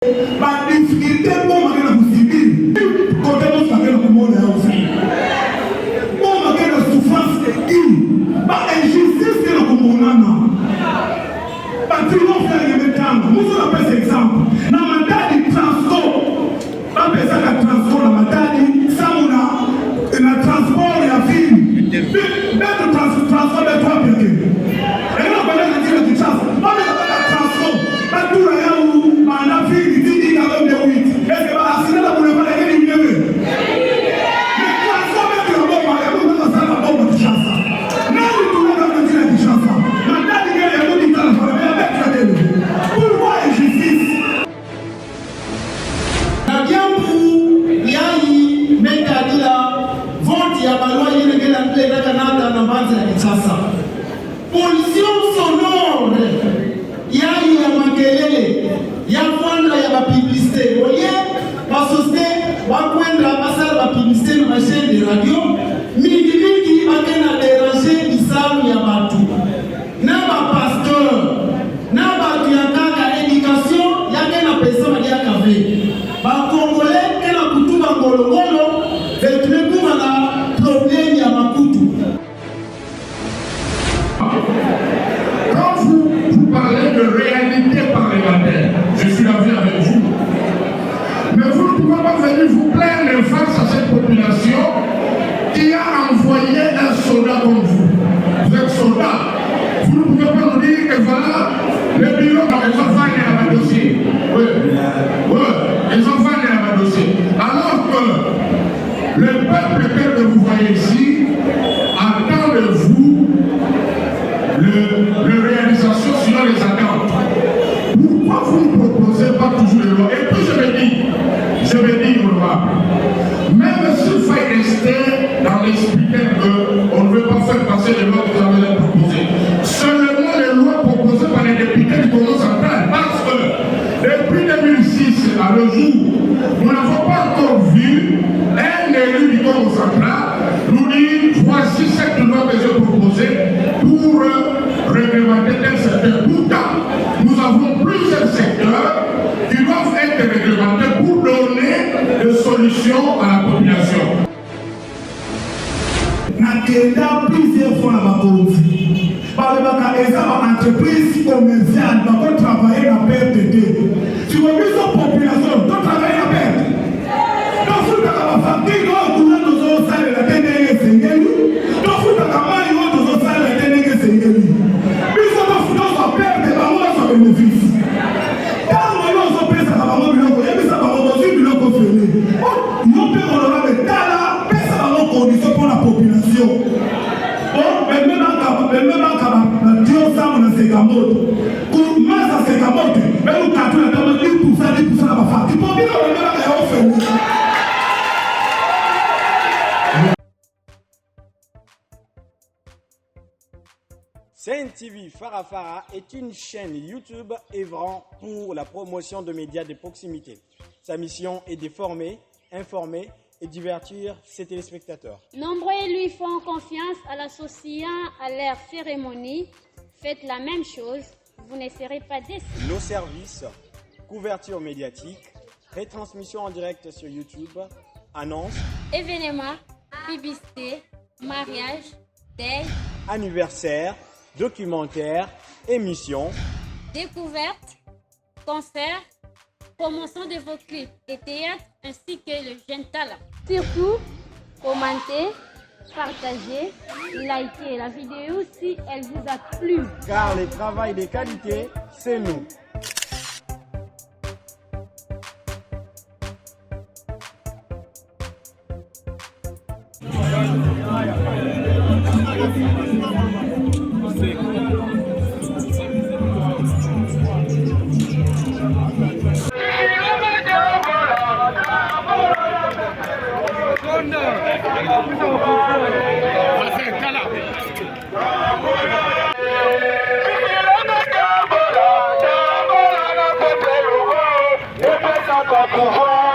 La difficulté pour marquer la possibilité, quand on se marquer le monde aussi. Pour marquer la souffrance et injustice que le Congo a. Tu vas faire les méthanes. Nous avons fait cet exemple. Dans la mandat du transport, pas besoin de transport, la mandat du Samouna, le transport et la ville. Mettre le transport de toi, bien. Et là, on va dire que tu transport. Pas besoin de transport. Pas tout le monde, la ville, il dit qu'il y a un de 8. Est-ce que la cinéma pour le faire les lignes? Mais transport, même le bon, il y a un la bombe de chance. Non, tout le monde a dit la chance. Mandat du gars, il y a un de transport. Pourquoi injustice? La Diambu, Yayi, Mekadila, vote ya balwa yene gela mpela Canada na mbanza ya Kinshasa. Pollution sonore, Yayi ya makelele, ya kwanda ya bapublicité. Oye, basosite, wakwenda basala bapublicité na machine de radio, mingi bakena déranger bisalu ya batu. Na ba pasteur, na batu ya kaka éducation, ya kena pesa madia kafe. Ba Congolais kena kutuba ngolongolo, vetumekuwa na problème ya makutu. Quand vous parlez de réalité parlementaire, je suis d'accord avec vous. Mais vous ne pouvez pas venir vous plaindre face à cette population qui a envoyé un soldat comme vous. Vous êtes soldat. Vous ne pouvez pas nous dire que voilà, le bureau dans les enfants est à dossier. Oui, les enfants est à dossier. Alors que le peuple que vous voyez ici attend de vous le réalisation selon les attentes. Pourquoi vous ne proposez pas toujours les lois? Et puis je me dis, honorable, même s'il faut rester dans l'esprit qu'on ne veut pas faire passer les lois que vous avez proposées, seulement les lois proposées par les députés du Congo central, parce que depuis 2006 à le jour, nous n'avons pas encore vu un élu du Congo central nous dire voici cette loi que j'ai proposée pour réglementer tel secteur. Pourtant, nous avons plusieurs secteurs qui doivent être réglementés pour donner des solutions à la population. Nakenda plusieurs fois dans ma politique. Par exemple, une entreprise commerciale qui travaille dans la PRTT. Si vous avez une population qui travaille dans la PRTT, donc vous avez une famille qui a une salle de la TNG Sengeli, donc vous avez une salle de la TNG Sengeli. Mais ça va vous perdre des bénéfices. Quand vous avez ça, vous avez ça, vous avez conditions pour la population. Bon, maintenant, Dieu ça, on a ses gamotes. Pour moi, ça c'est gamote. Mais nous, quand on a 10% de ma femme, il faut bien qu'on ait CNTV Farafara est une chaîne YouTube œuvrant pour la promotion de médias de proximité. Sa mission est de former, informer et divertir ses téléspectateurs. Nombreux lui font confiance à l'associant à leur cérémonie. Faites la même chose, vous ne serez pas déçus. Nos services, couverture médiatique, retransmission en direct sur YouTube, annonces, événements, publicité, mariage, deuil, anniversaire, documentaires, émissions, découvertes, concerts, promotion de vos clips et théâtres ainsi que le jeune talent. Surtout, commentez, partagez, likez la vidéo si elle vous a plu. Car le travail de qualité, c'est nous. Pouvoir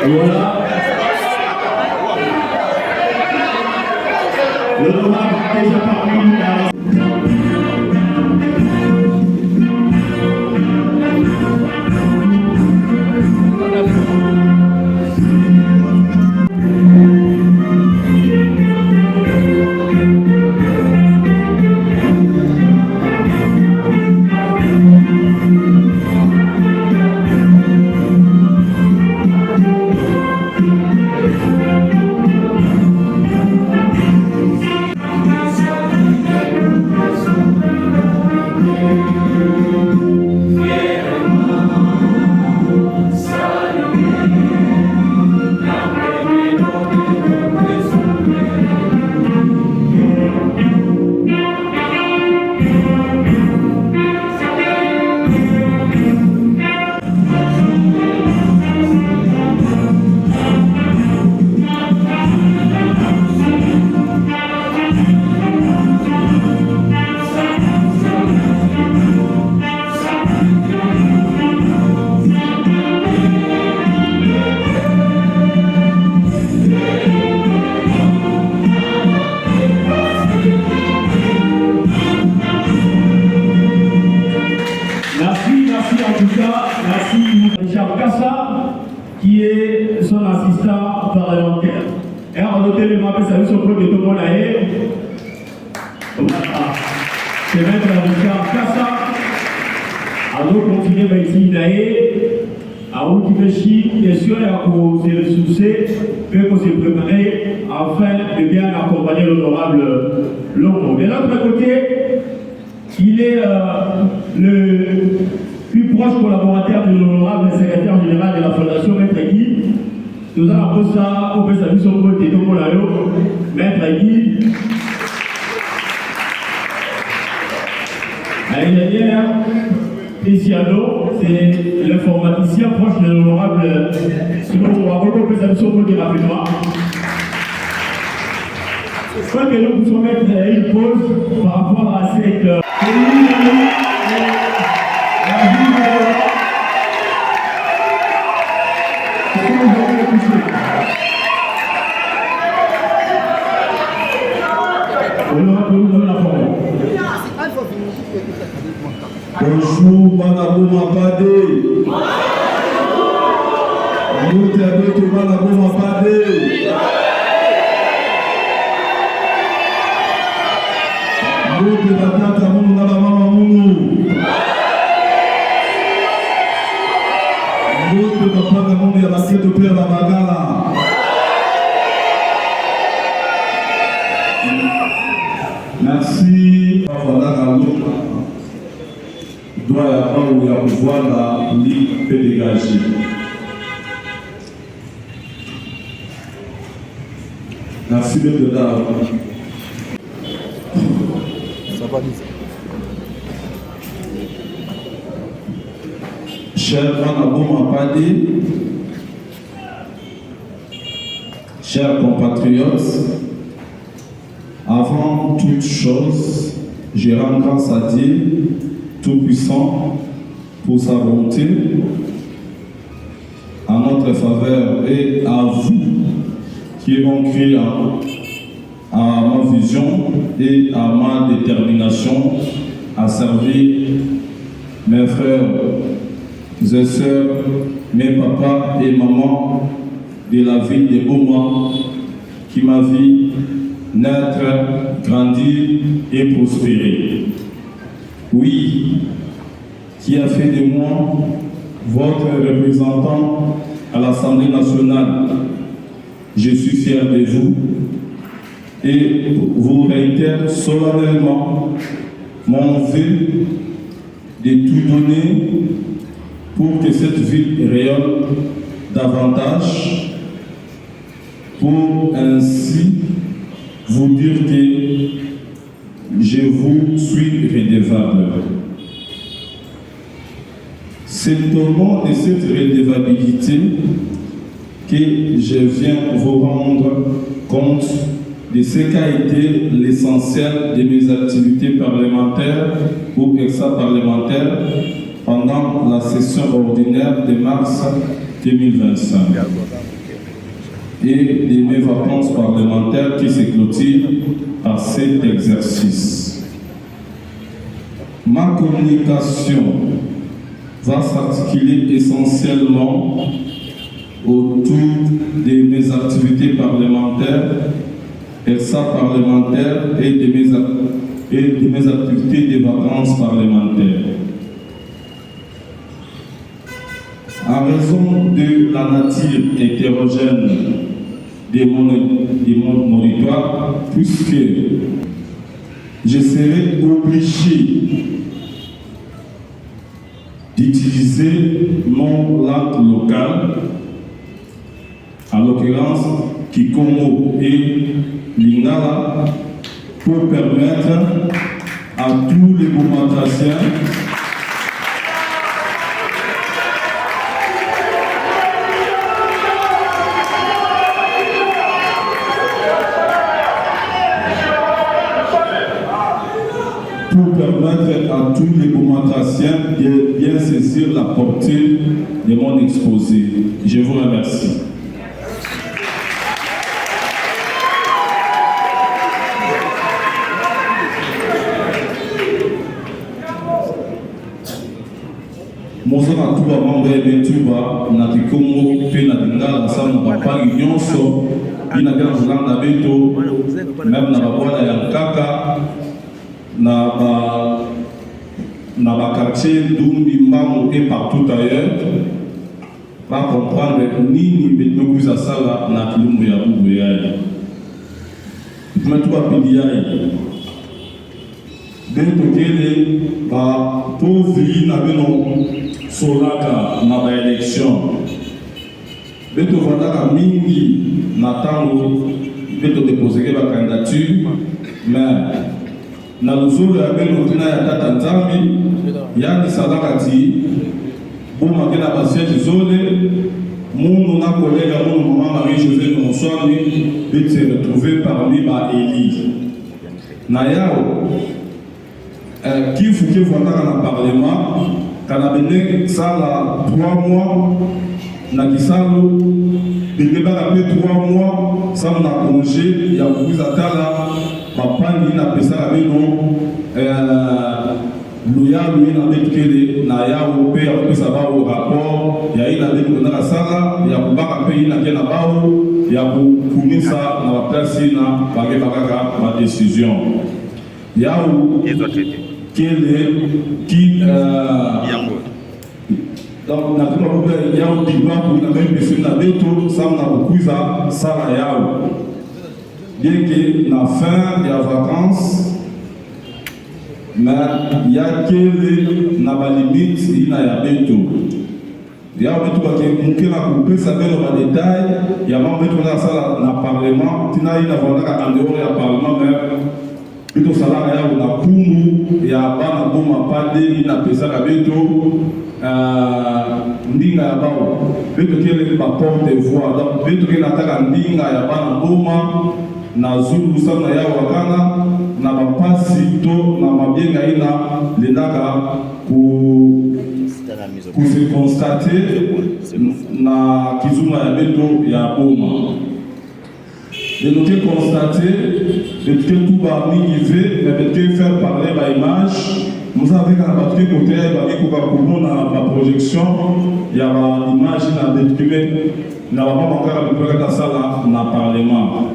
Voilà. L'honorable a déjà parlé. Richard Kassa, qui est son assistant parlementaire. Et on a noté le mappé, ça veut dire que tout le monde a eu. C'est maître Richard Kassa. Alors, continuer à ici, à où qui fait chier, bien sûr, et à cause de succès, peut qu'on se préparer afin de bien accompagner l'honorable Longo. De l'autre côté, il est le plus proche collaborateur de l'honorable secrétaire général de la Fondation Maître Guy. Nous avons ça au PSA du Songo de Tomolalo, Maître Guy. L'année dernière, Tessiano, c'est l'informaticien proche de l'honorable Simon au PSA du Songo de Rapidement. Je crois que nous pouvons mettre une pause par rapport à cette. Bonjour, Madame Mapade. Nous t'aimons, Madame Mapade. Nous te battons à mon maman Mounou. Nous te battons à mon yabaké de Père Babagala. Merci. Doit y avoir où il y a pouvoir la ligue peut dégager. Merci de là. Ça va dire. Cher Manabou Mapadi, chers compatriotes, avant toute chose, je rends grâce à Dieu Tout-Puissant pour sa volonté en notre faveur et à vous qui m'ont cru à ma vision et à ma détermination à servir mes frères et sœurs, mes papas et mamans de la ville de Boma qui m'a vu naître, grandir et prospérer. Oui, qui a fait de moi votre représentant à l'Assemblée nationale. Je suis fier de vous et vous réitère solennellement mon vœu de tout donner pour que cette ville rayonne davantage, pour ainsi vous dire que je vous suis redevable. C'est au nom de cette redevabilité que je viens vous rendre compte de ce qu'a été l'essentiel de mes activités parlementaires ou extra-parlementaires pendant pendant la session ordinaire de mars 2025 et de mes vacances parlementaires qui se clôturent par cet exercice. Ma communication va s'articuler essentiellement autour de mes activités parlementaires, parlementaires et de mes activités de vacances parlementaires. En raison de la nature hétérogène de mon territoire, puisque je serai obligé d'utiliser mon langue locale, en l'occurrence Kikongo et Lingala, pour permettre à tous les Bomatraciens de bien saisir la portée de mon exposé. Je vous remercie. Mozo na tuba mambo ya betuba na Kikongo pe na Lingala sana bapangi nyonso ina kana kulanda beto même na babwana ya Nkaka na quartier Dumbi Mbango et partout ailleurs va comprendre nini betukuza sala na kilumbu ya bubu yayi tumetuba pidi yayi beto kele ba pauvre na beno solaka na ba élection beto vandaka mingi na tango beto déposer ba candidature mais na luzuru ya beno tina ya tata nzambi yani sadaka ti boma kena ba siège zone munu na collègue munu maman Marie-Josée Monswami beto se retrouver parmi ba élite na yao kifu vandaka na parlement kana bene sala 3 mois na kisalo bene baka pe 3 mois sama na congé ya kuiza tala bapangi na pesa beno loyalu ina betkele na yao pe ya pesa bao rapport ya ina beno na sala ya kubaka pe ina kena bao ya kukumisa na place na bage bakaka ba décision yao donc na tuna kuba yao diba pour na même personne na beto sans na kuiza sala yao bien que na fin ya vacances mais ya kele na ba limite ina ya beto yao beto ba ke mukela kupesa beno ba détail ya mambo beto na sala na parlement tina ina vonaka en dehors ya parlement mais beto sala yao na kumu ya bana boma pade ina pesa ka beto ndinga ya bao beto kele ba porte voix donc beto kele nataka ndinga ya bana boma na zulu sana ya wakana na bapasi to na mabienga ina lendaka se constater na kizuma ya beto ya boma de nous constater de tout ba nivé mais de faire parler ba image nous avons quand ba tout côté ba ko na ba projection ya ba image na détruire na ba makara pour la sala na parlement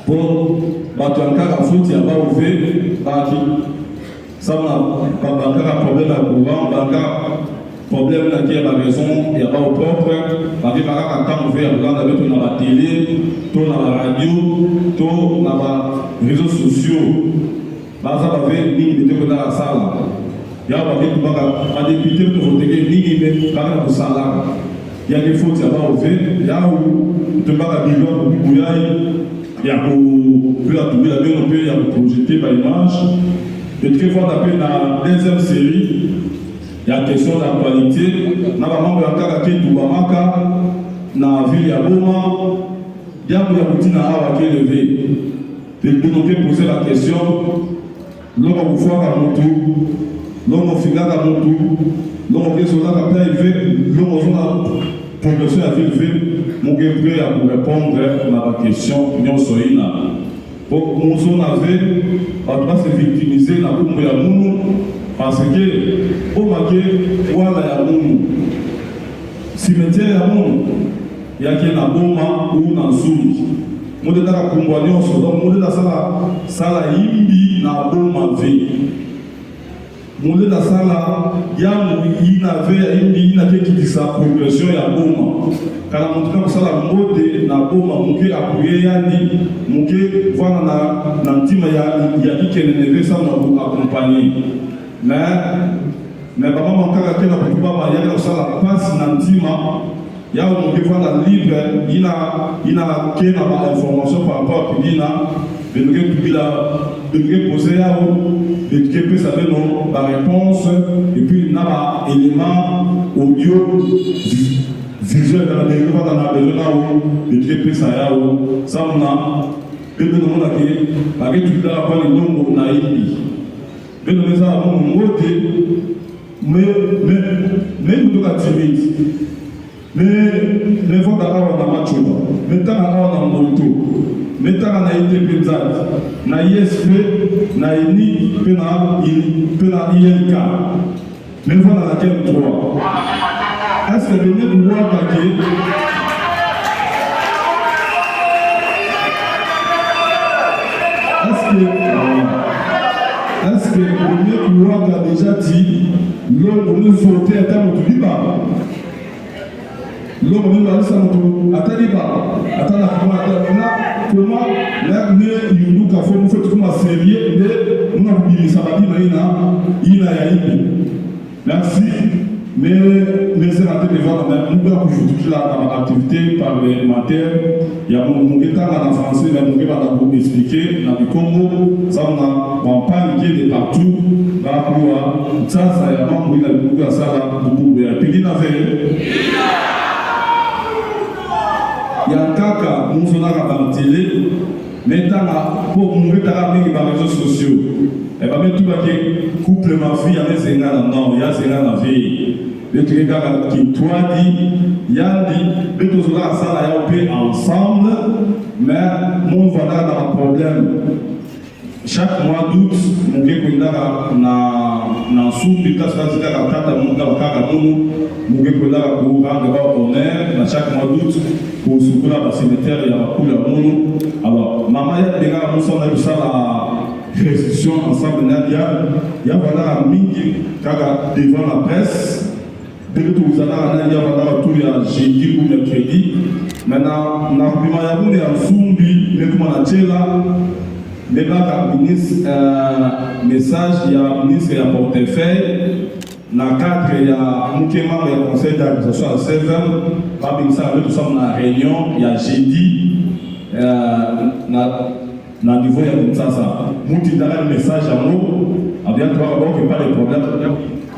pour ba tu encore faute ya ba ouvert ba qui ça na ba encore problème à courant ba problème là qui est la raison il y a pas au propre parce que par quand on fait regarder avec tout na la télé tout na la radio tout na les réseaux sociaux bah ça va faire ni de dans la salle il y a pas que ba député to voter ni mais par la salle il y a des fautes il y a pas au fait il y a où te ba bilan pour bouyaille il y a pour la tomber la bien on peut il y a projeter par image de très fois d'après la deuxième série il y a question d'actualité. Nous avons na ville ya Boma. Bien que la na awa qui est levé. De nous poser la question. L'homme vous voit à Moutou. l'homme fingaka mutu l'homme kezolaka mpe élevé l'homme ozona progression ya vie élevé moke prêt à vous répondre na baquestion nyonso ina po mozo nave bato base victimiser na kumbu ya munu parce que omake wala ya munu cimetière ya munu yake na boma ou na nzungi mode taka kumbwa nyonso donc mode sala yimbi na boma ve mode sala yamu ina ve ya yimbi ina kekitisa progression ya boma kana mutuka kusala mode na boma muke apuye yani muke vana na ntima ya ikeneneve sa na ku accompagner mais bamama kaka kena kutubama yaka kusala pasi na ntima yao muke vana libre ina kena ba information par rapport à bina benuke tubila benuke poser yao benuke pesa beno ba réponse et puis na ba élément audio visuel dans la besoin dans besoin nao benuke pesa yao samna beno mona ke ba ke tubila kwa ni ndongo na ibi beno meza mo ngote mais nous doit timide mais vont d'avoir na machuba mais tant à na moto mais tant na indépendance na ISP na INI pena ILK mais vont dans laquelle 3 est-ce que venez voir paquet est-ce que venez voir a déjà dit l'homme nous voter à terme de liba l'homme nous va s'entendre à taliba à tala comment là ne yundu ka fo nous fait comme sérieux de nous avons sababi ina ya ibi merci mais c'est la tête devant la nous va aujourd'hui là dans l'activité parlementaire il y a mon état en français mais mon va vous expliquer dans le Congo ça on a campagne qui est de partout ba pour ça ya mambo ina kuga sala bubu ya pili na vele ya kaka muzona ka télé metanga pour mungeta mingi ba réseaux sociaux et ba metu ba ke couple ma fille avec zenga na non ya zenga na vie betu kaka ki twadi yandi betu zola sala ya pe ensemble mais mon voilà dans problème chaque mois d'août mon kwenda na soupi kasa zika kata munga kaka munu mon kwenda ku rendre ba honneur na chaque mois d'août pour soutenir le cimetière ya kula munu alors maman ya denga muso na sala restitution ensemble ya voilà mingi kaka devant la presse dès que vous allez il y a voilà tout ya jeudi ou mercredi maintenant na prima ya bunde ya zumbi mais comment la tela mais là ministre message il y a ministre ya portefeuille na cadre ya mukema ya conseil d'administration à 16h ba bimisa avec tout ça na réunion il y a jeudi na niveau ya Kinshasa muti dara message à nous a bien toi que pas de problème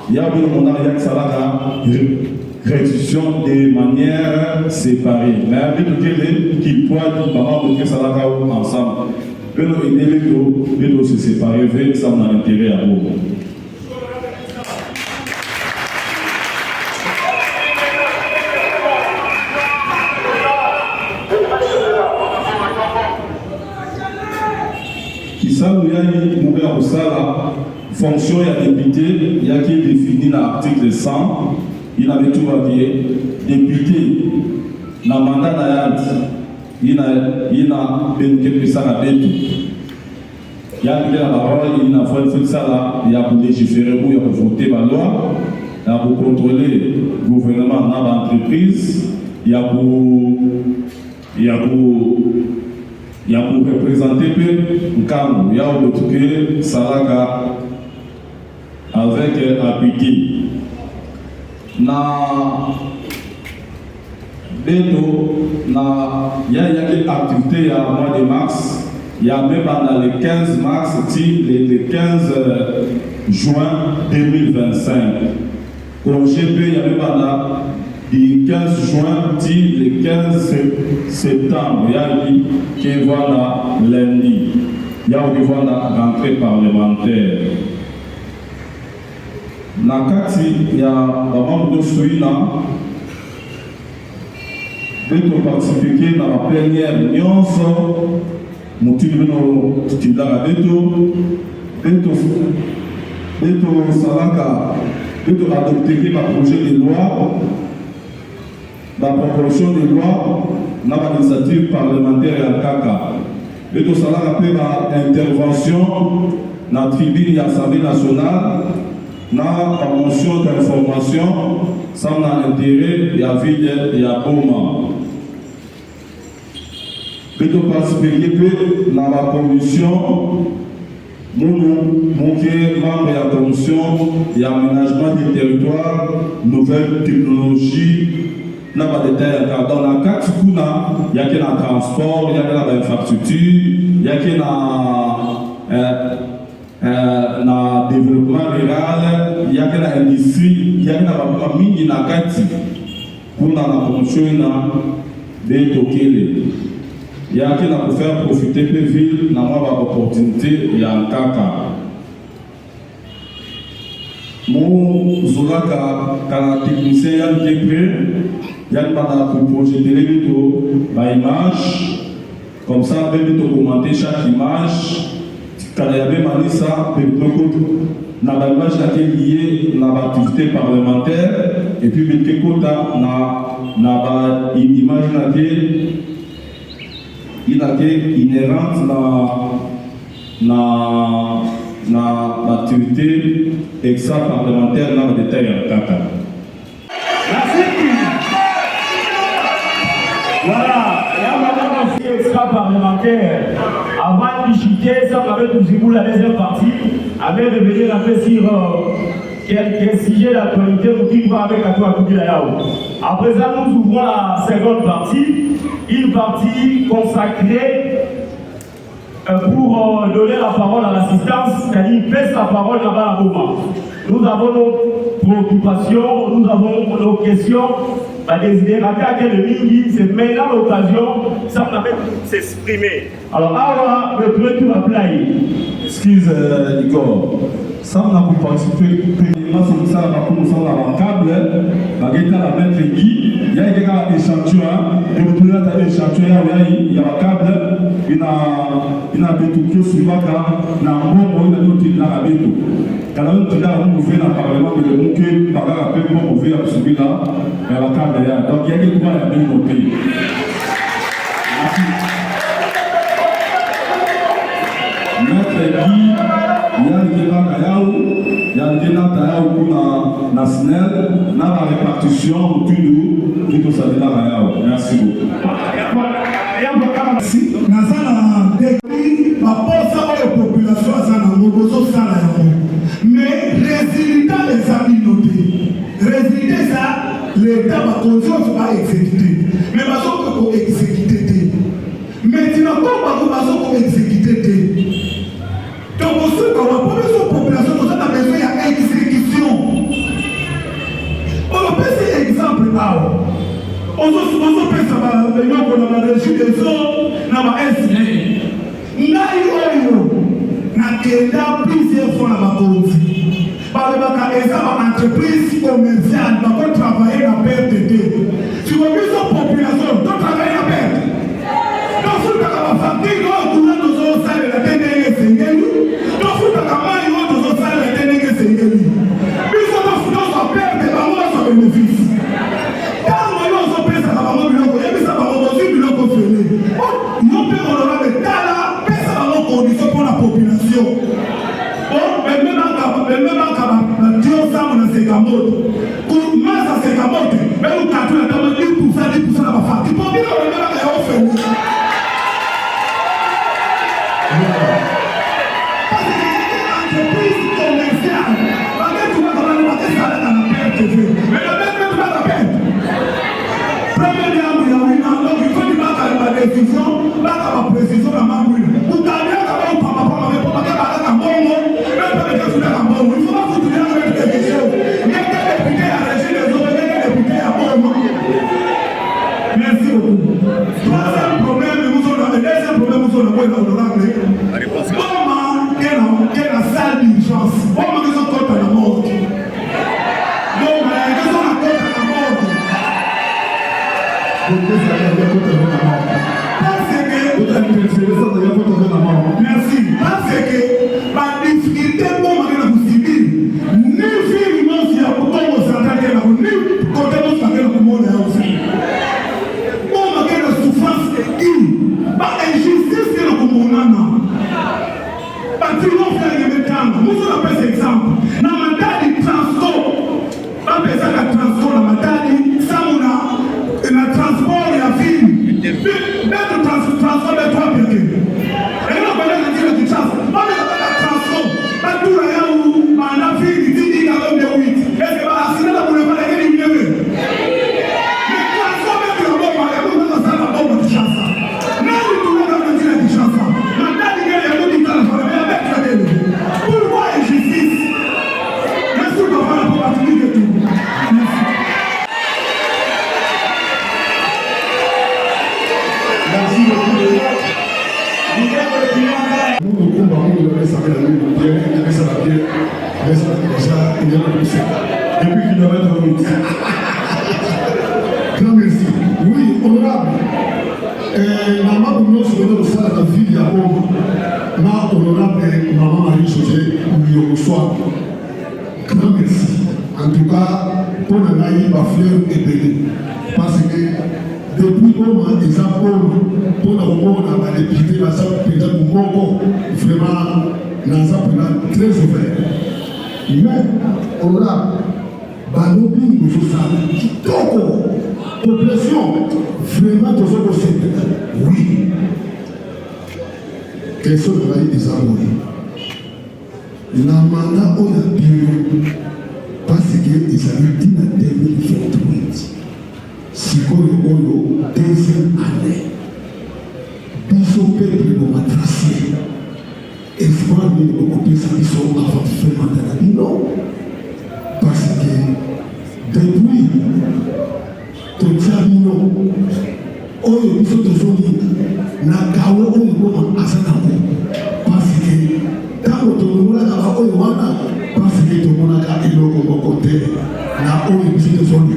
il y a bien mon arrière ça va restitution de manière séparée mais avec lequel qui doit maman de ça va ensemble que nous aider les se séparer vers ça on a intérêt à vous. La fonction ya député il y a qui est défini dans l'article 100 il avait tout marqué député na mandat na yad il a benke pesa na betu ya la parole il a fait ça là il y a pour légiférer ou il y a pour voter la loi il y a pour contrôler le gouvernement dans l'entreprise il y a pour représenter peu Nkambu, il y a un Salaka avec Apiti. Na Beto, il y a une activité au mois de mars, il y a même dans le 15 mars, le 15 juin 2025. Au GP, il y a même dans du 15 juin le 15 septembre, il y a qui voilà lundi, il y a qui voilà rentrée parlementaire. na kati ya bamambre nyonso ina beto participeke na baplénière nyonso motuli bino tindaka beto salaka beto adopteke baprojet de loi baproposition de loi na bainitiative parlementaire ya kaka beto salaka mpe baintervention na tribune ya assemblée nationale na bamotion d'information sans na intérêt ya ville ya Boma. Beto participer mpe na bakommission munu moke membre ya commission ya aménagement du territoire nouvelle technologie na badetail ya dans na kati kuna yake na transport yake na bainfrastructure yake na développement rural yake na industrie yake na bakoma mingi na kati kuna na promotion na Beto kele yake na kufaire profiter pe ville na mwa baopportunité ya nkaka mozolaka kana technicien ya nkepre yake bana kuprojetele Beto baimage comme ça Beto commenter chaque image kana ya bemanisa pepoko na baimage nake lié na baactivité parlementaire et puis beke kota na baimage nake inhérente na l'activité extra-parlementaire dans le détail en Kaka. Merci. Voilà, il y a maintenant aussi extra-parlementaire. Avant de chuter, ça va être toujours la deuxième partie. Avec revenir un peu sur quelques sujets d'actualité qui va avec la toi de la À présent, nous ouvrons la seconde partie, une partie consacrée pour donner la parole à l'assistance, c'est-à-dire passe la parole là-bas à Boma. Nous avons nos préoccupations, nous avons nos questions, des idées ratées de Mingi, c'est maintenant l'occasion, ça permet de s'exprimer. Alors, alors, le premier tour à play. Excuse Igor, ça on a pu participer premièrement sur ça, on a un câble, on a mettre Guy, il y a un échantillon, et vous pouvez avoir un échantillon, il y a un câble, il y a un bétou sur le bac, il y a un bon, il y a un autre qui est là, bétou. Quand on est là, on fait dans le parlement, mais le bouquet, par là, après, on fait absolument là, il y a un câble là. Donc il y a quelque chose à bien au pays. Merci. Maître Guy, il y a des gens il y a des gens qui na SNEL, na la répartition autour de tout ça de la merci beaucoup. Merci. Nazana décrit ma posa à la population à Zana Mobozo Salayo. Mais résultat des amis notés. Résultat ça, l'État va continuer à exécuter. Mais ma soeur peut exécuter. Mais tu n'as pas exécuter. Donc, pour la population, nous avons besoin d'exécution. On peut faire exemple là. On peut faire la régie des eaux, dans la SNE. Plusieurs fois dans la Conti. Par les entreprises commerciales, on peut travailler dans la PRTT. Si vous avez une population, on peut travailler dans la perte. Donc, vous avez la famille, vous avez nos salaires, la TNE, c'est donc, vous avez nos salaires, la TNE, c'est mais vous avez perte, et vous avez bénéfice. Quand vous avez perte, ça va vous et ça va vous aussi, vous avez fait. Nous pouvons honorer la condition pour la population. Mais même quand Dieu s'en a ses camotes, pour moi, ça c'est camote, mais nous avons la table 10% de la facture. Pour dire que nous avons fait. Parce que les entreprises commerciales, tu vas comment nous faire ça dans la perte. Mais la perte, tu vas la perte. Premièrement, il y a donc il faut que tu fasses la décision, la précision, la main. Vous avez il faut pas vous donner avec quelque chose. Il y a des députés à la régie des autres, il y a des députés à Boma. Merci beaucoup. Troisième problème, Merci. Parce que la difficulté pour la civile, ni finalement si à pourquoi on s'attaque à la ni côté on s'attaque à la monde aussi. Pour la souffrance et injustice que le communana. Parce que nous faisons des temps, nous on appelle cet exemple. Dans ma tête du transport, pas besoin de transport, dans ma tête, ça on a le transport et la ville. Même le transport de trois personnes. Depuis qu'il doit être en grand merci. Oui, honorable. Maman, nous sommes au sein de la ville à Rome. Ma honorable maman Marie-Josée, nous reçoit. Grand merci. En tout cas, pour la naïve, ma fleur est bénie. Parce que depuis Rome, ils ont pour la député, la salle président du Congo, vraiment, nous avons très ouvert. Mais, honorable, balobi nous sommes kitoko population vraiment tous au secteur. Oui. Question de la des amours. La mandat on a bien parce que ils avaient dit en 2028. Si on a deuxième année, biso peuple de ma tracé. Espoir de l'occuper sa mission avant de faire mandat. Non. Parce que depuis tout ça, non. Oyo biso tozoni na kawo oyo ngoma azanako. Parce que tango tozomona na oyo wana parce que tozomona ka eloko moko te na oyo biso tozoni.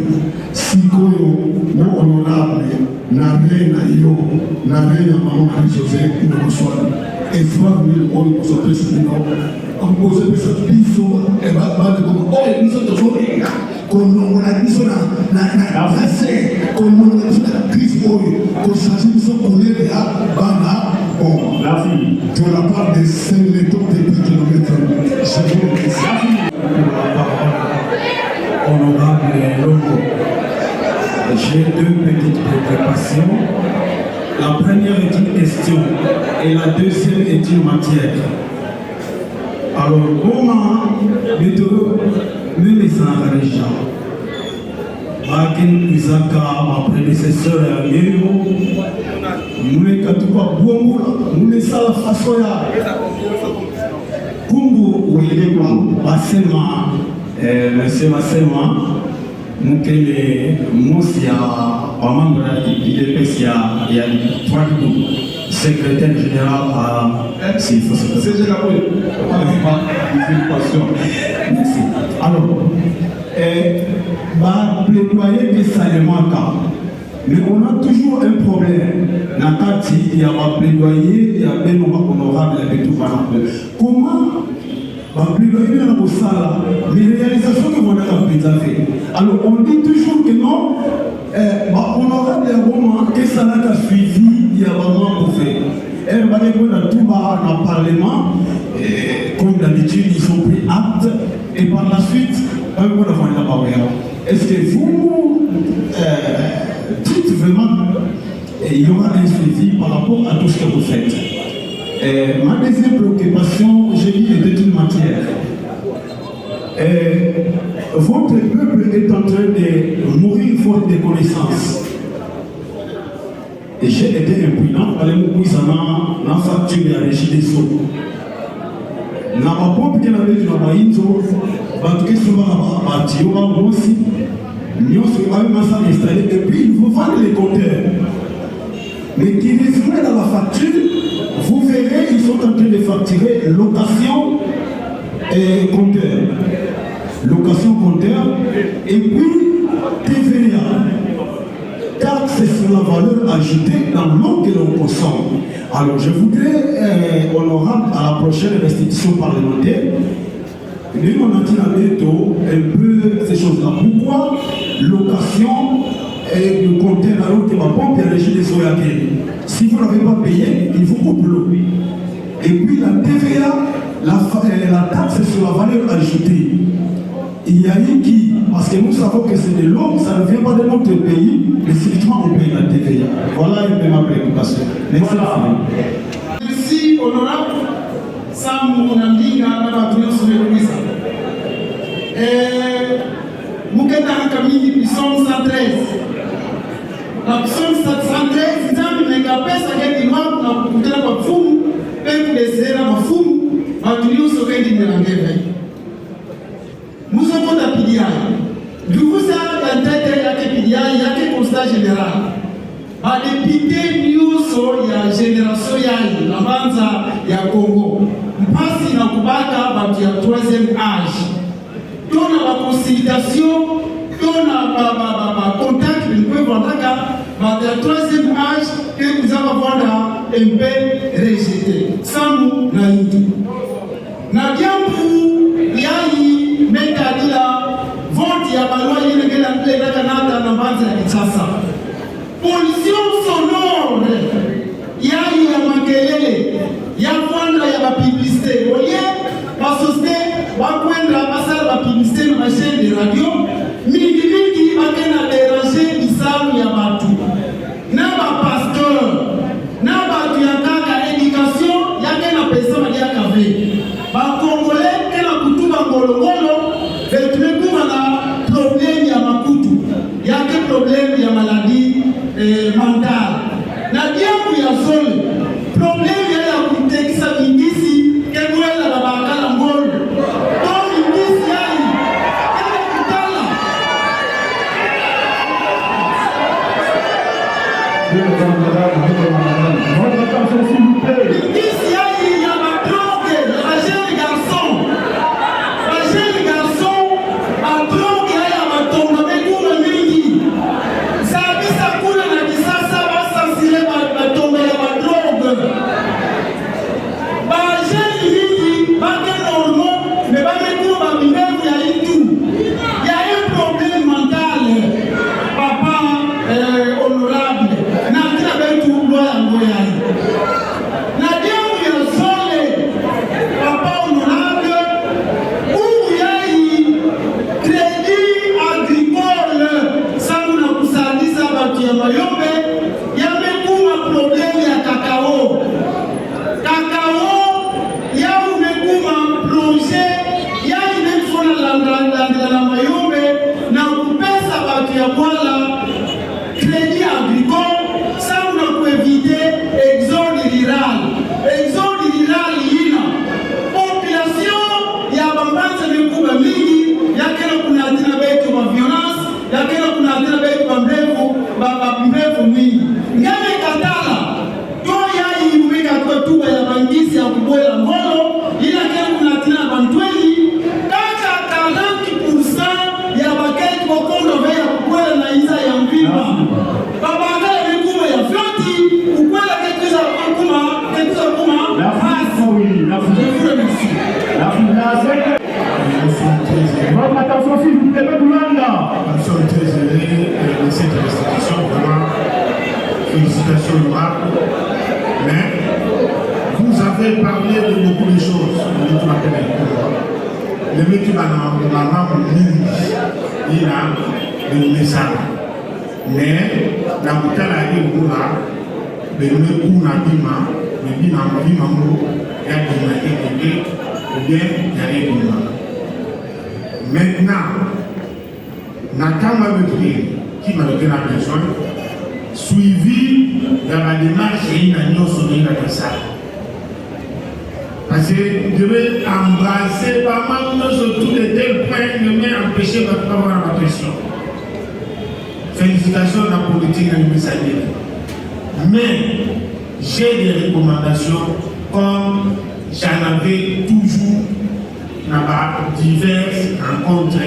Sikoyo mo honorable na reina yo na reina maman Marie-Josée na Moswali. Espoir de on se pèse non. On pose pèse biso e ba de comme oyo biso tozoni. Comme on a dit ça na passé comme on a dit na crise oyo qu'on s'agit de son collègue à Bana. Bon, merci. Pour la part des 5 lettres des kilomètres, je vous remercie. Honorable Longo, j'ai deux petites préoccupations. La première est une question et la deuxième est une matière. Alors, comment même les Saharaïens, Bakin Isaka, ma prédécesseur à Yélo, nous Katuba Bouamboula, nous ça la façon ya Kumbu Ouéléma, Basema, Sema, nous que les Moussia, membre du DPS, il y a trois secrétaire général à Silfos. C'est déjà Merci. Alors, plaidoyer que ça ne manque pas. Mais on a toujours un problème. Nakati, il y a un plaidoyer, il y a un honorable avec tout le comment plaidoyer dans le salle, les réalisations que vous avez fait. Alors, on dit toujours que non, honorable et roman, que ça n'a suivi, il y a vraiment pour faire. Elle va dire dans tout dans le Parlement, comme d'habitude, ils sont pris acte, et par la suite, un peu avant la parole. Est-ce que vous dites vraiment qu'il y aura un suivi par rapport à tout ce que vous faites? Ma deuxième préoccupation, j'ai dit, était une matière. Votre peuple est en train de mourir faute de connaissances. Et j'ai été imprudent, allez me couper dans la facture de la régie des eaux. Dans ma pompe qui avait dit dans ma inzo, parce que souvent à Tioba aussi, nous sommes installés et puis il faut vendre les compteurs. Mais qui résumait dans la facture, vous verrez, ils sont en train de facturer location et compteur. Location compteur et puis TVA. Taxe taxe sur la valeur ajoutée dans l'eau que l'on consomme. Alors, je voudrais, honorable, à la prochaine restitution parlementaire, nous on a dit un peu ces choses-là. Pourquoi location de conteneurs à l'eau que ma pompe et régime des eaux? Si vous n'avez pas payé, il vous coupe l'eau. Et puis la TVA, la taxe sur la valeur ajoutée. Il y a eu qui, parce que nous savons que c'est de l'eau, ça ne vient pas de notre pays, mais strictement on paye la TVA. Voilà un peu ma préoccupation. Merci. Merci, honorable. Sam Munandinga, Nabatouyo Soumekouisa. Mouketa Kamini, Pissons 113. La Pissons 113, Nzambi Megapesa, Kedinoa, na Kutela Bafumu, Pepu Desera Bafumu, Batouyo Soumekouisa Melangeve. Nous sommes à PDI. Du coup, ça, la tête, il y a que PDI, il y a que constat général. Ma député, nous sommes la génération, il y a la Banza, il y a Congo. Mpasi na kubaka, il y a 3e âge. Dans la consultation, dans la contact, nous pouvons voir il y a 3e âge que nous allons avoir un peu rejeté. Sans nous, naïdi. Nadiambu, yayi, Mekadila, vente ya balwa yene kela mpela kanata na banza ya Kinshasa. Pollution sonore, yayi ya makelele, ya kwanda ya publicité. Oye, basosite, wakwenda basala publicité na chaîne de radio, mingi bakena déranger bisalu ya batu. Na ba pasteur, na batu ya kaka éducation, yakena pesa madia kave. Ba Congolais kena kutuba ngolongolo. Le problème ya makutu, il y a que problème ya maladie mentale. Na diamu ya zone, problème ya kutekisa mindisi, kemwela na bakala ngolo. Kwa mindisi yai, kama kutala. Mindisi yai ya madroge, ya jeune garçon. Votre attention s'il vous plaît, nous sommes très heureux de cette restitution, vraiment, félicitations honorables. Mais vous avez parlé de beaucoup de choses. Le métier il a de message. Mais la bouteille a été pour là, de nous pour la bima, le bima, il y a des bien, il y a des bima. Maintenant, Nakama qui m'a donné la personne, suivi dans la démarche et il a mis au sommet de ça. Parce que je vais embrasser pas mal de surtout de tels points de m'empêcher de ne pas avoir la pression. Félicitations à la politique de l'administration. Mais j'ai des recommandations comme j'en avais toujours là-bas diverses rencontres.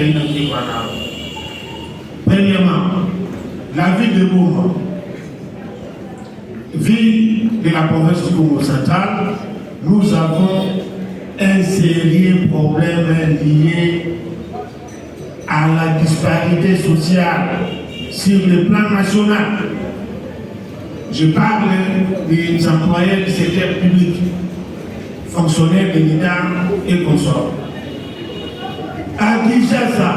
Premièrement, la ville de Goma, ville de la province du Congo central, nous avons un sérieux problème lié à la disparité sociale sur le plan national. Je parle des employés du secteur public, fonctionnaires de l'État et consorts. À Kinshasa,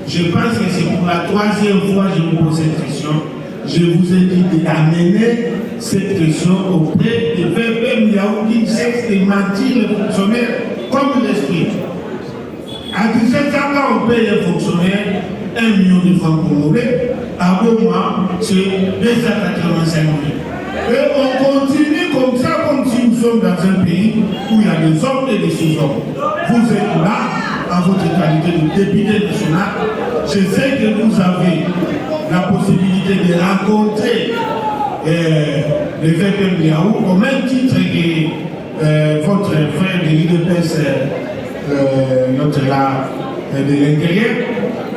je pense que c'est pour la 3e fois que je vous pose cette question. Je vous ai dit d'amener cette question auprès de VP Miaou qui cesse de mentir les fonctionnaires comme l'esprit. À Kinshasa, quand on paye un fonctionnaire 1 million de francs congolais, à bon mois, c'est 285 000. Et on continue comme ça, comme si nous sommes dans un pays où il y a des hommes et des sous-hommes. Vous êtes là, en votre qualité de député national. Je sais que vous avez la possibilité de rencontrer les VP Miaou au même titre que votre frère de l'IDPS, notre là de l'intérieur.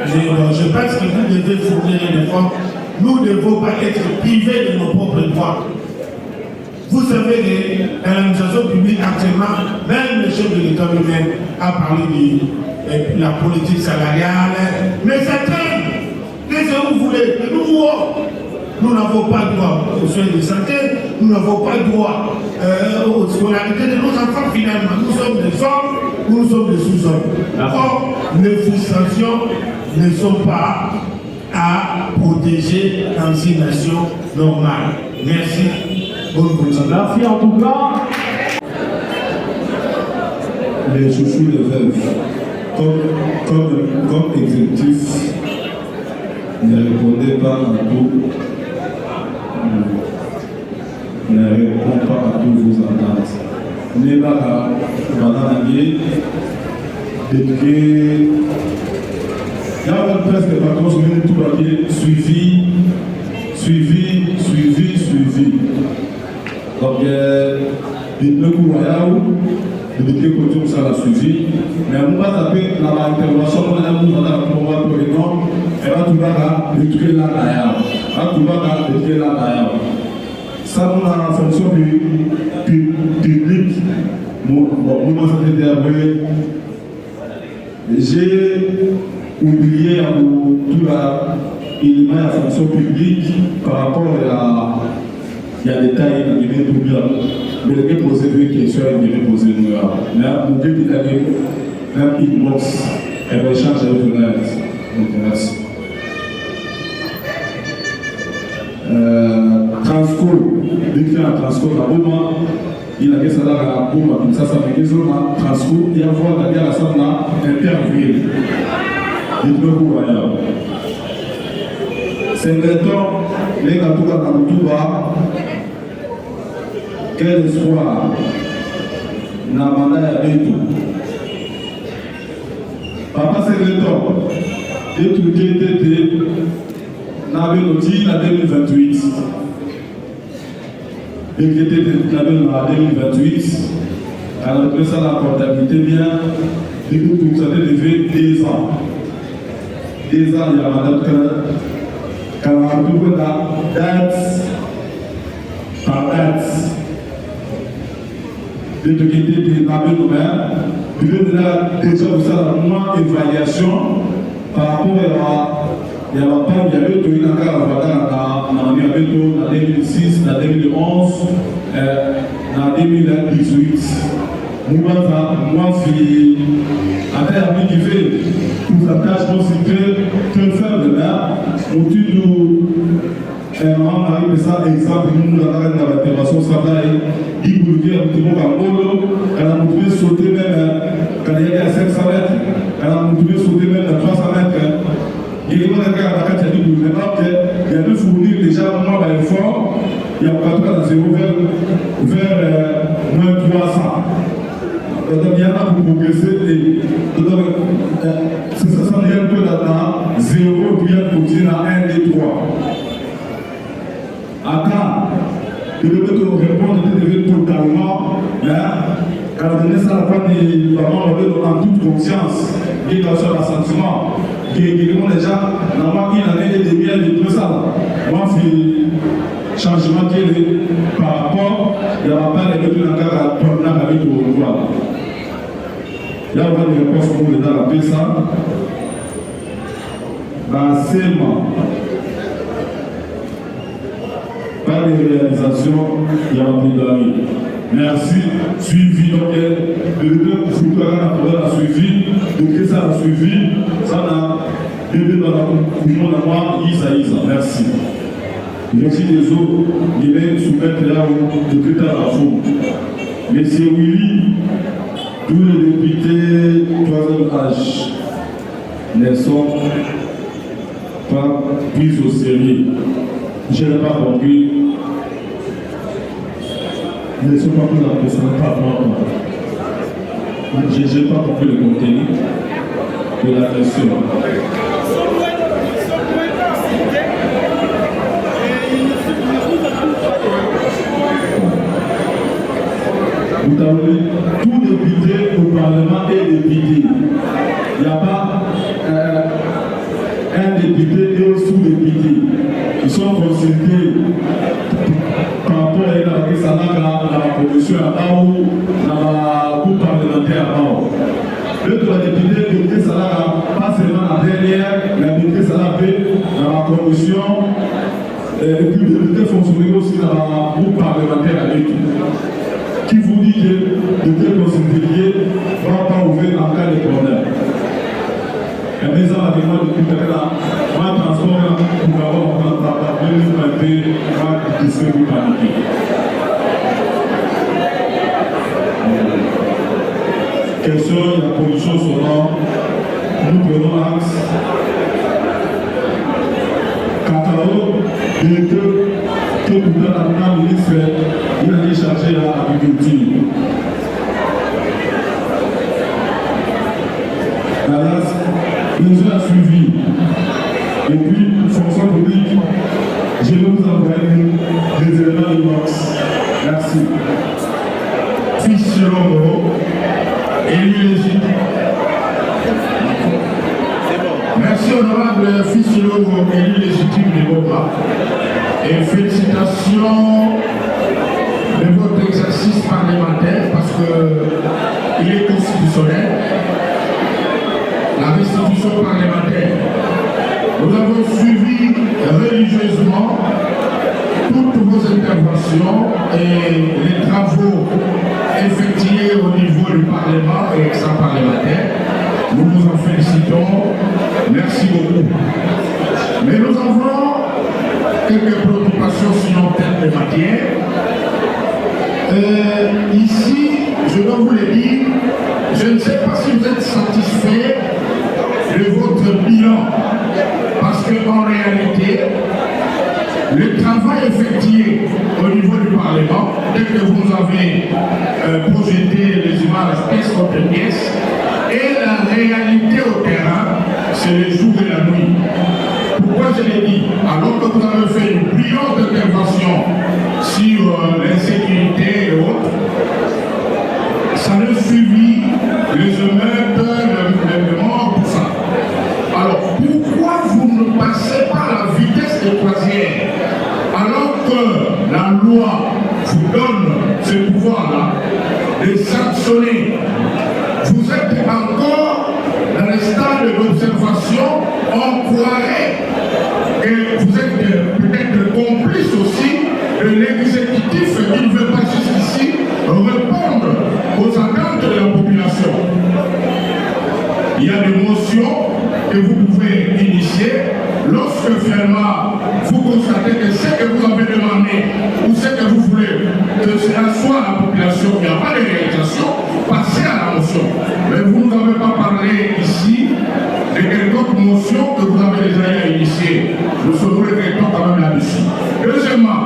Je pense que vous devez fournir un effort. Nous ne devons pas être privés de nos propres droits. Vous savez que dans l'administration publique actuellement, même le chef de l'État lui-même a parlé de la politique salariale, mais ça traîne. Qu'est-ce que vous voulez? Nous n'avons pas droit aux soins de santé, nous n'avons pas droit aux scolarités de nos enfants finalement. Nous sommes des hommes, nous sommes des sous-hommes. Or, les frustrations ne sont pas à protéger dans une nation normale. Merci. Bonne continuation. Merci en tout cas. Les chouchous de veuves, comme exécutif, ne répondez pas à tout. Ne répond pas à toutes vos attentes. Ne pas à Bananagé, d'éduquer. Il y a même presque partout sur tout papier suivi. Donc, il peut courir de côté ça l'a suivi. Mais on va taper dans l'intervention, on a un mouvement dans le pouvoir pour les noms, elle va tout à détruire la d'ailleurs. Ça, nous avons la fonction publique. Moi, j'ai oublié tout la fonction publique par rapport à il y a des détails dans les médias. Mais je vais poser deux questions et je vais poser une heure. Mais mon Dieu qui arrive, même inbox, elle va échanger avec le reste. Donc, merci. Transco, décrit en Transco, la bombe, il a dit ça là, la bombe, comme ça fait des zones, Transco, il y a voir la guerre à ça, intervenir. Dites-le vous, voyez. C'est maintenant, les gars, tout dans le tout bas, quel espoir n'a mandat à tout. Papa, c'est le temps. Et tout qui était n'avait noté en 2028. Et qui était en 2028. Alors, après ça, la comptabilité bien. Et tout ça devait 2 ans. 2 ans, il y a mandat quand on a trouvé la date par date. De quitter des navires ouverts, de déjà vous avez moins évaluation par rapport à la panne, il y avait tout une affaire en 2006, en 2011, en 2018. Moi, à terre, qui fait pour sa tâche, c'est très faible là, au on arrive à ça, exemple, nous avons l'intervention travail, il bouge un petit peu par l'eau, elle a montré sauter même, quand il y a 500 mètres, elle a montré sauter même à 300 mètres. Il y a un gars à la carte, il y a deux fournir déjà moins par effort, il y a pas de 0 vers moins 300. Donc il y en a pour progresser, et c'est ça, ça vient un peu là-dedans, 0 vient continuer à 1, 2, 3. Attends, je veux que nous répondions totalement, quand on est ça, la fin des parents, en toute conscience, et dans son assentiment, que déjà, normalement, il en est des biens de tout ça. Moi, c'est changement qui est par rapport, il n'y a pas de tout dans le problème avec le pouvoir. Il y a des réponses pour les dans la paix, ça. Dans seulement, par les réalisations, il y a un plaidoyer. Merci, suivi, donc le surtout a suivi, donc ça a suivi, ça a bébé dans la couillon à moi, Isa. Merci. Merci des autres, il est soumettre là où le critère à fond. Monsieur Willy, tous les députés, troisième âge, ne sont pas pris au sérieux. Je n'ai pas compris. Ne sont pas pris la question, pas moi. Je n'ai pas compris le contenu de la question. Vous avez tout député au Parlement est député. Il n'y a pas un député et un sous-député. Ils sont consultés par rapport à la commission à ou dans la coupe parlementaire à Bao. Le député Salah, pas seulement la dernière, mais le député Salah dans la commission et puis le député fonctionnaire aussi dans la coupe parlementaire avec qui vous dit que le député consulté ne va pas ouvrir en cas de problème. La maison a demandé depuis là, moi transport pour avoir un peu de ce que vous paniquez. Question, la pollution sonore, nous prenons axe. Cacao, que tout la ministre, il a déchargé à l'agriculture. Besoin à suivi. Et puis, fonction publique, je vais vous envoyer des éléments de box. Merci. Fils Longo, élu légitime. Merci honorable Fils Longo, élu légitime de Boba. Et félicitations de votre exercice parlementaire parce qu'il est constitutionnel. La restitution parlementaire. Nous avons suivi religieusement toutes vos interventions et les travaux effectués au niveau du Parlement et extra-parlementaire. Nous vous en félicitons. Merci beaucoup. Mais nous avons quelques préoccupations sur telle matière. Ici, je dois vous le dire, je ne sais pas si vous êtes satisfait de votre bilan, parce qu'en réalité, le travail effectué au niveau du Parlement, dès que vous avez projeté les images pièce contre pièce, et la réalité au terrain, c'est le jour et la nuit. Pourquoi je l'ai dit? Alors que vous avez fait une brillante intervention sur l'insécurité et autres, ça a suivi les émeutes, le mort, tout ça. Alors pourquoi vous ne passez pas à la vitesse de croisière alors que la loi vous donne ce pouvoir-là de sanctionner? Vous êtes encore dans le stade d'observation, on croirait que vous êtes peut-être complice aussi de l'exécutif qui ne veut pas jusqu'ici répondre aux attentes de la population. Il y a des motions que vous pouvez initier lorsque finalement vous constatez que ce que vous avez demandé ou ce que vous voulez que cela soit la population, il n'y a pas de réalisation, passez à la motion. Mais vous ne nous avez pas parlé ici de quelque autre motion que vous avez déjà initiée. Nous sommes regrettants quand même là-dessus. Deuxièmement,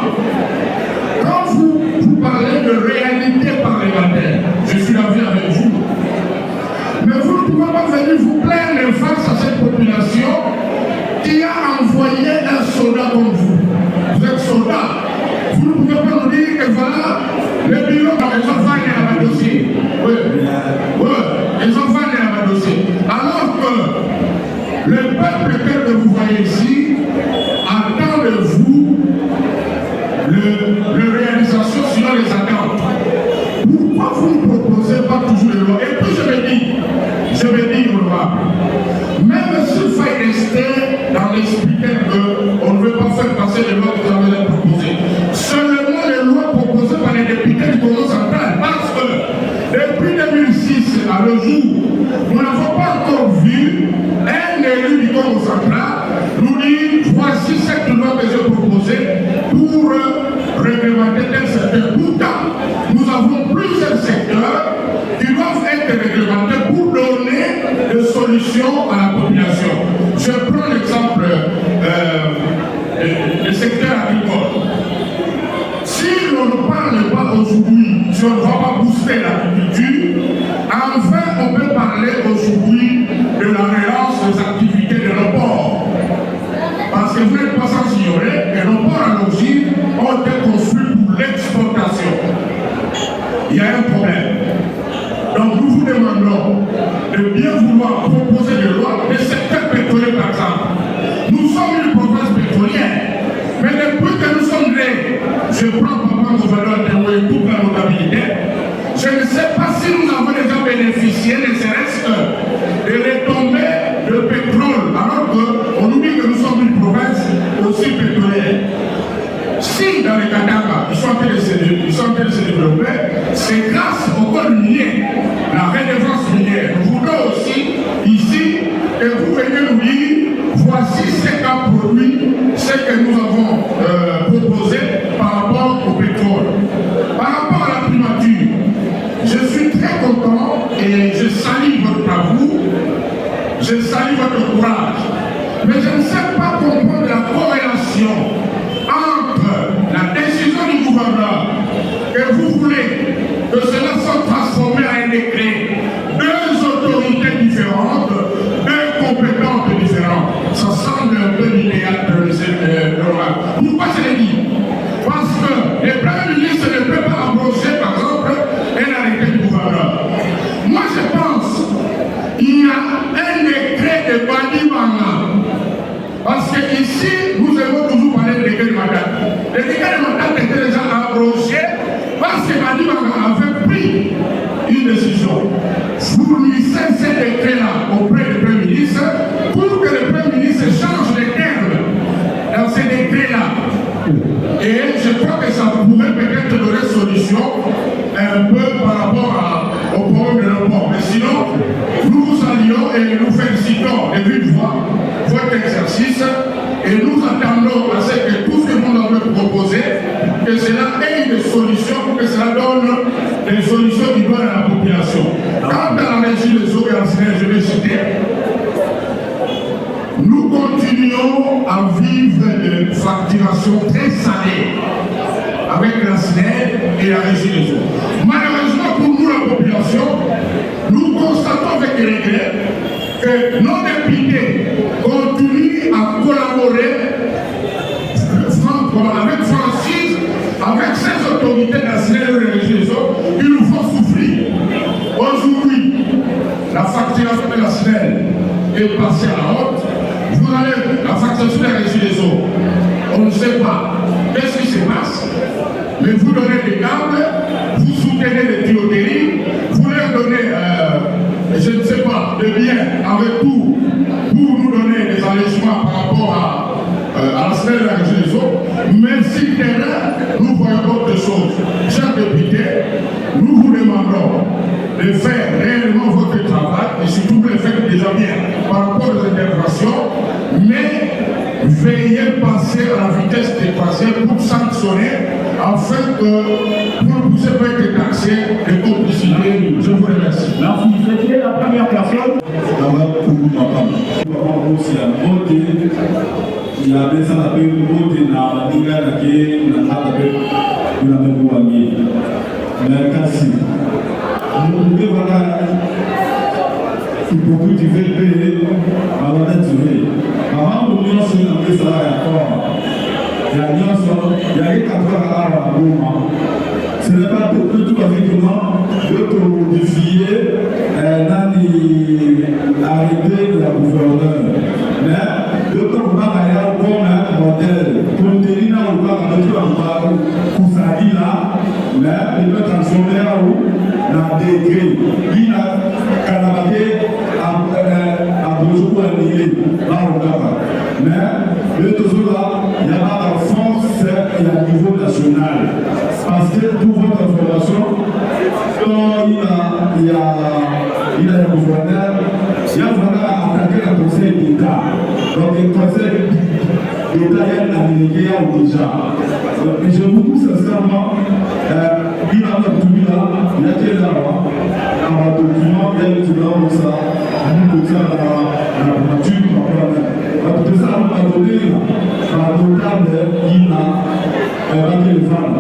quand vous parlez de réalité parlementaire, je suis d'accord avec vous, mais vous ne pouvez pas venir vous plaindre face à cette population qui a envoyé un soldat comme vous. Vous êtes soldat. Vous ne pouvez pas nous dire que voilà, le bureau, les enfants, il y a un dossier. Oui, les enfants, en expliquant qu'on ne veut pas faire passer les lois que vous avez proposées. Seulement les lois proposées par les députés du Congo central, parce que depuis 2006 à le jour, nous n'avons pas encore vu un élu du Congo central nous dire voici cette loi que j'ai proposée pour réglementer tel secteur. Pourtant, nous avons plusieurs secteurs qui doivent être réglementés pour donner des solutions à la population. Je prends l'exemple du secteur agricole. Si l'on ne parle pas aujourd'hui, si on ne va pas booster l'agriculture, enfin on peut parler aujourd'hui de la relance des activités de nos ports. Parce que vous n'êtes pas sans ignorer que nos ports à l'origine ont été construits pour l'exportation. Il y a un problème. Donc nous vous demandons de bien vouloir proposer des lois des secteurs pétroliers par exemple. Nous sommes une province pétrolière, mais depuis que nous sommes nés, je prends papa gouverneur de toute la notabilité, je ne sais pas si nous avons déjà bénéficié, ne serait-ce que de retombées de pétrole, alors qu'on nous dit que nous sommes une province aussi pétrolière. Si dans les Katanga, ils sont en train de se développer, c'est grâce au code minier, la redevance minière. Nous voulons aussi, ici, que vous veniez nous dire, voici ce qu'a produit, ce que nous avons proposé par rapport au pétrole. Par rapport à la primature, je suis très content et je salue votre bravoure, je salue votre courage, mais je ne sais pas comprendre la corrélation entre la décision du gouverneur que vous voulez que cela soit transformé en un décret, deux autorités différentes, deux compétences différentes. Ça semble un peu l'idéal de l'oral. Pourquoi je l'ai dit? Parce que le Premier ministre ne peut pas abroger, par exemple, un arrêté du gouverneur. Moi, je pense qu'il y a un décret de Bandimanga. Parce qu'ici, nous avons toujours parlé de décret de mandat. Le décret de mandat était déjà abrogé parce que Bandimanga avait pris une décision. Fournissez ces décrets-là auprès du Premier ministre pour que le Premier ministre change les termes dans ces décrets-là. Et je crois que ça pourrait peut-être donner solution un peu par rapport au problème de nos ports. Mais sinon, nous vous saluons et nous félicitons de vive voix votre exercice et nous attendons à ce que tout ce que vous avez proposé, que cela ait des solutions, que cela donne des solutions qui donnent à la population. Quant à la régie des eaux et à la Sénat, je vais citer, nous continuons à vivre une facturation très salée avec la SNED et la régie des eaux. Malheureusement pour nous, la population, nous constatons avec regret que nos députés continuent à collaborer avec Francis, avec ces autorités de la SNED et de la régie des eaux, qui nous font souffrir. Aujourd'hui, la facturation de la SNED est passée à la haute. Vous allez la facturation de la régie des eaux. On ne sait pas qu'est-ce qui se passe, mais vous donnez des câbles, vous soutenez des tuyauteries, vous leur donnez, je ne sais pas, des biens avec tout pour nous donner des allégements par rapport à la semaine de la régie des eaux. Mais si terrain, nous voyons autre chose. Chers députés, nous vous demandons de faire réellement votre travail et surtout vous le faites déjà bien par rapport aux interventions, mais veillez passer à la vitesse dépassée pour sanctionner afin que vous ne puissiez pas être taxé de complicité. Je vous remercie. Merci. C'était la première personne. Il y avait ça appelé le mot de la Liga qui n'a pas appelé la même voie. Mais Kassi, nous devons hypocrite développer avant d'être sauvé. Avant de nous lancer dans le salaire encore, il y a les 4 heures à la Goma. Ce n'est pas tout effectivement de modifier l'arrivée de la gouverneure. Mais de temps on va aller comme un modèle, comme Télina, on va avec un Koussadi là, mais il peut transformer dans des degrés. Il a Kalabate à Bojou à Nilé, là on va. Mais Mais toujours là, il y a pas de force et à niveau national. Parce que pour votre information, quand il y a le gouverneur, il y a vraiment attaqué le conseil d'État. Donc le conseil d'État est américain déjà. Et je vous dis sincèrement, il a un document là, il y a quel endroit, dans un document, il y a un document comme ça, nous pouvons dans la nature, tout ça, on a donné par notable, il a raté les femmes.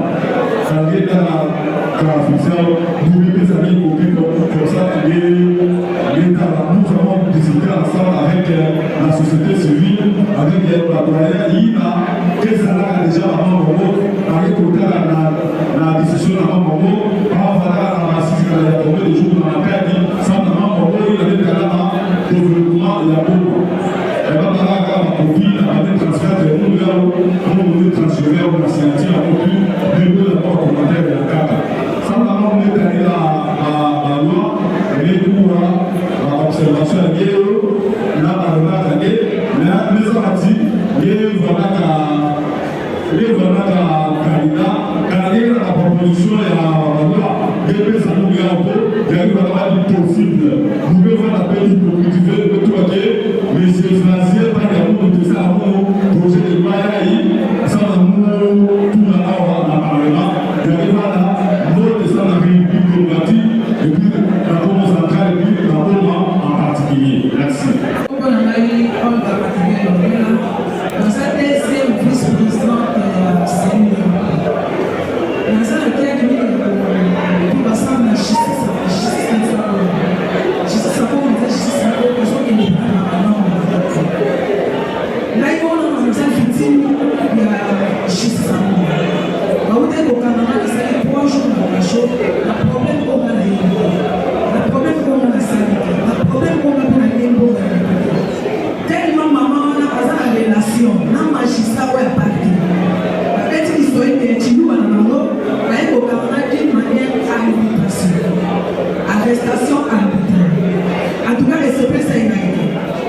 Ça vient dans la fonction, nous mettons ça bien pour ça, nous avons discuté ensemble avec la société civile, avec les plaidoyers, il a que ça là déjà avant Momo, avec la discussion avant Momo, on va faire la assistance à la tombée des jours dans la paix, sans avant Momo, il avait le développement et la bombe. Et là, on a ma copine avec transfert de nous, nous transférer au scientifique, on a pu développer d'abord commentaire de la carte. Sans vraiment on est allé à loi, mais pour l'observation à Guéo, là, à la mais les gens ont dit, les candidat, quand la proposition est à la loi, les gens ont dit, il y a vraiment possible. Nous devons appeler l'hypocrisie de tout côté, mais c'est financier, pas de ça, projet de loi, ça va nous tout dans le Parlement. Il y a là, notre ça dans la République démocratique, et puis la Congo centrale, et puis la Congo en particulier. Merci. Dans cette deuxième vice-présidente dans cette lequel il va s'en la justice là il faut dans une victime il y a justice au Canada c'est 3 jours dans la show le problème qu'on a le problème qu'on a le problème qu'on a tellement maman n'a pas la relation n'a magistrat ou à partir avec l'histoire de Chilou à la au Canada d'une manière arrestation arbitraire. En tout cas, les secrets, ça y est.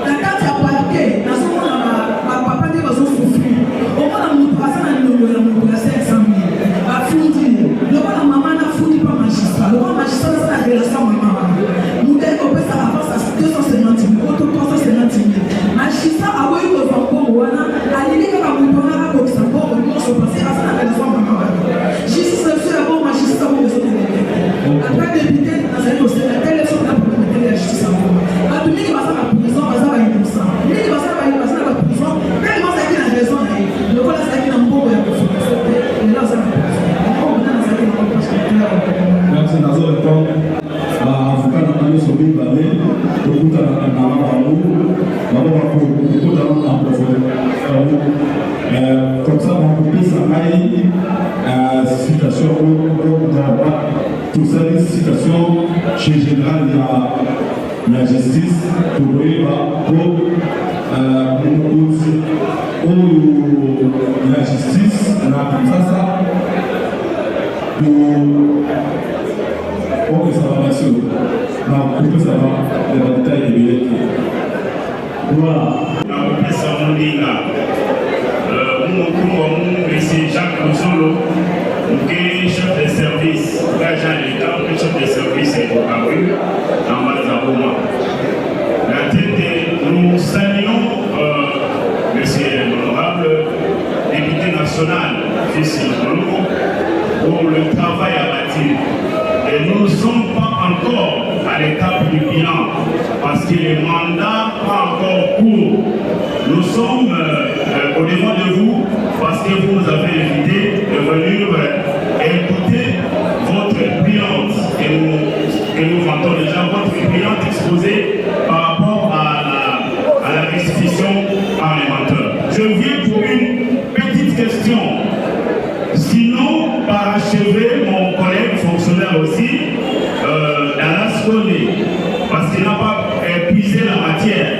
La carte a parqué, dans ce moment, ma papa dit qu'ils ont souffert. Au moins, la moutouassa n'a pas 500 000. La fouille, le roi la maman n'a fouillé pas magistrat. Le roi magistrat, c'est la relation maman. Nous devons ça avance à 250 000, autre 350 000. Magistrat a eu le vent pour a l'idée que la moutouassa a boxé pour nous se passer à la relation maman. Justice, c'est un bon magistrat pour les autres. Après, député, dans un dossier, la telle élection n'a pas permis la justice en Congo. Quand tu dis qu'il va à la prison, il va à la innocent. Il dit qu'il va à la prison, tellement ça qui a raison, le rôle c'est qu'il a un bon et là, ça va pas. Merci, Nazo répond. Avocat Nathalie Sobi Balé, le coup à la Namaramou, d'abord le coup à la profondeur. Comme ça, on peut s'arrêter à citation tout ça, une citation chez Général de la justice pour la justice, ça pour ça va passer. Non, ça va, les détails de billets. Voilà. Monsieur Jacques Moussolo, chef de service, agent d'État, chef de service est apparu en bas à Roma. La tête, nous saluons monsieur l'honorable député national, fils de pour le travail abattu. Et nous ne sommes pas encore à l'étape du bilan parce que le mandat n'est pas encore court. Nous sommes au-devant de vous parce que vous nous avez invité de venir écouter votre brillante et nous vantons déjà votre brillante exposé par rapport à la restitution parlementaire. Je viens pour une petite question. Sinon, parachever mon collègue fonctionnaire aussi, Dallas Kone, parce qu'il n'a pas épuisé la matière.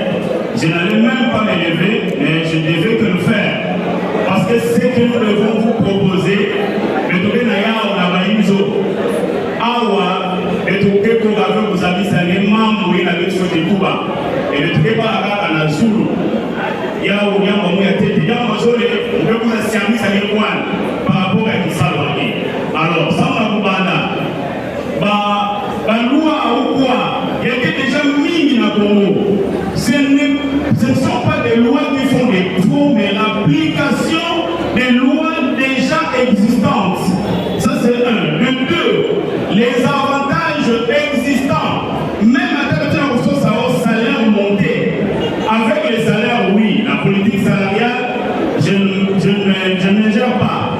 Je n'allais même pas m'élever, mais je devais que le faire. Parce que ce que nous devons vous proposer, le Toké Naya, on a Baïmzo, Awa, le Toké Kogave, vous avez salé, Mamou, il avait sur des Touba, et le Toké Paraga, à la Zulu, Yao, Yamou, Yate, Yamou, pouvoir, il y a déjà mis dans Congo. Ce ne sont pas des lois qui font des faux, mais l'application des lois déjà existantes. Ça c'est un. Le deux, les avantages existants. Même à tel point ça va salaire monter. Avec les salaires, oui, la politique salariale, je ne gère pas.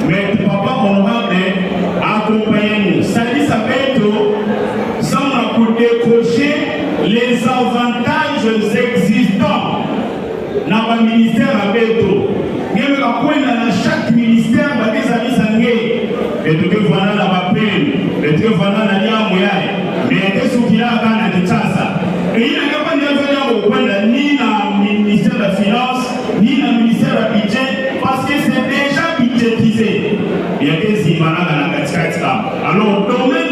Mais papa honorable, accompagnez-nous. Ça dit ça peut être sans décrocher les avantages existants dans le ministère à Béto. Dans chaque ministère, des amis sangués. Et tout que voilà la peine, et tout que voilà la lia moyaï. Mais qu'est-ce qu'il y a dans la tchassa? Et il n'y a pas de point ni dans le ministère de la Finance, ni dans le ministère de la Budget, parce que c'est déjà budgétisé. Il y a des images dans la tchassa. Alors, dans le domaine,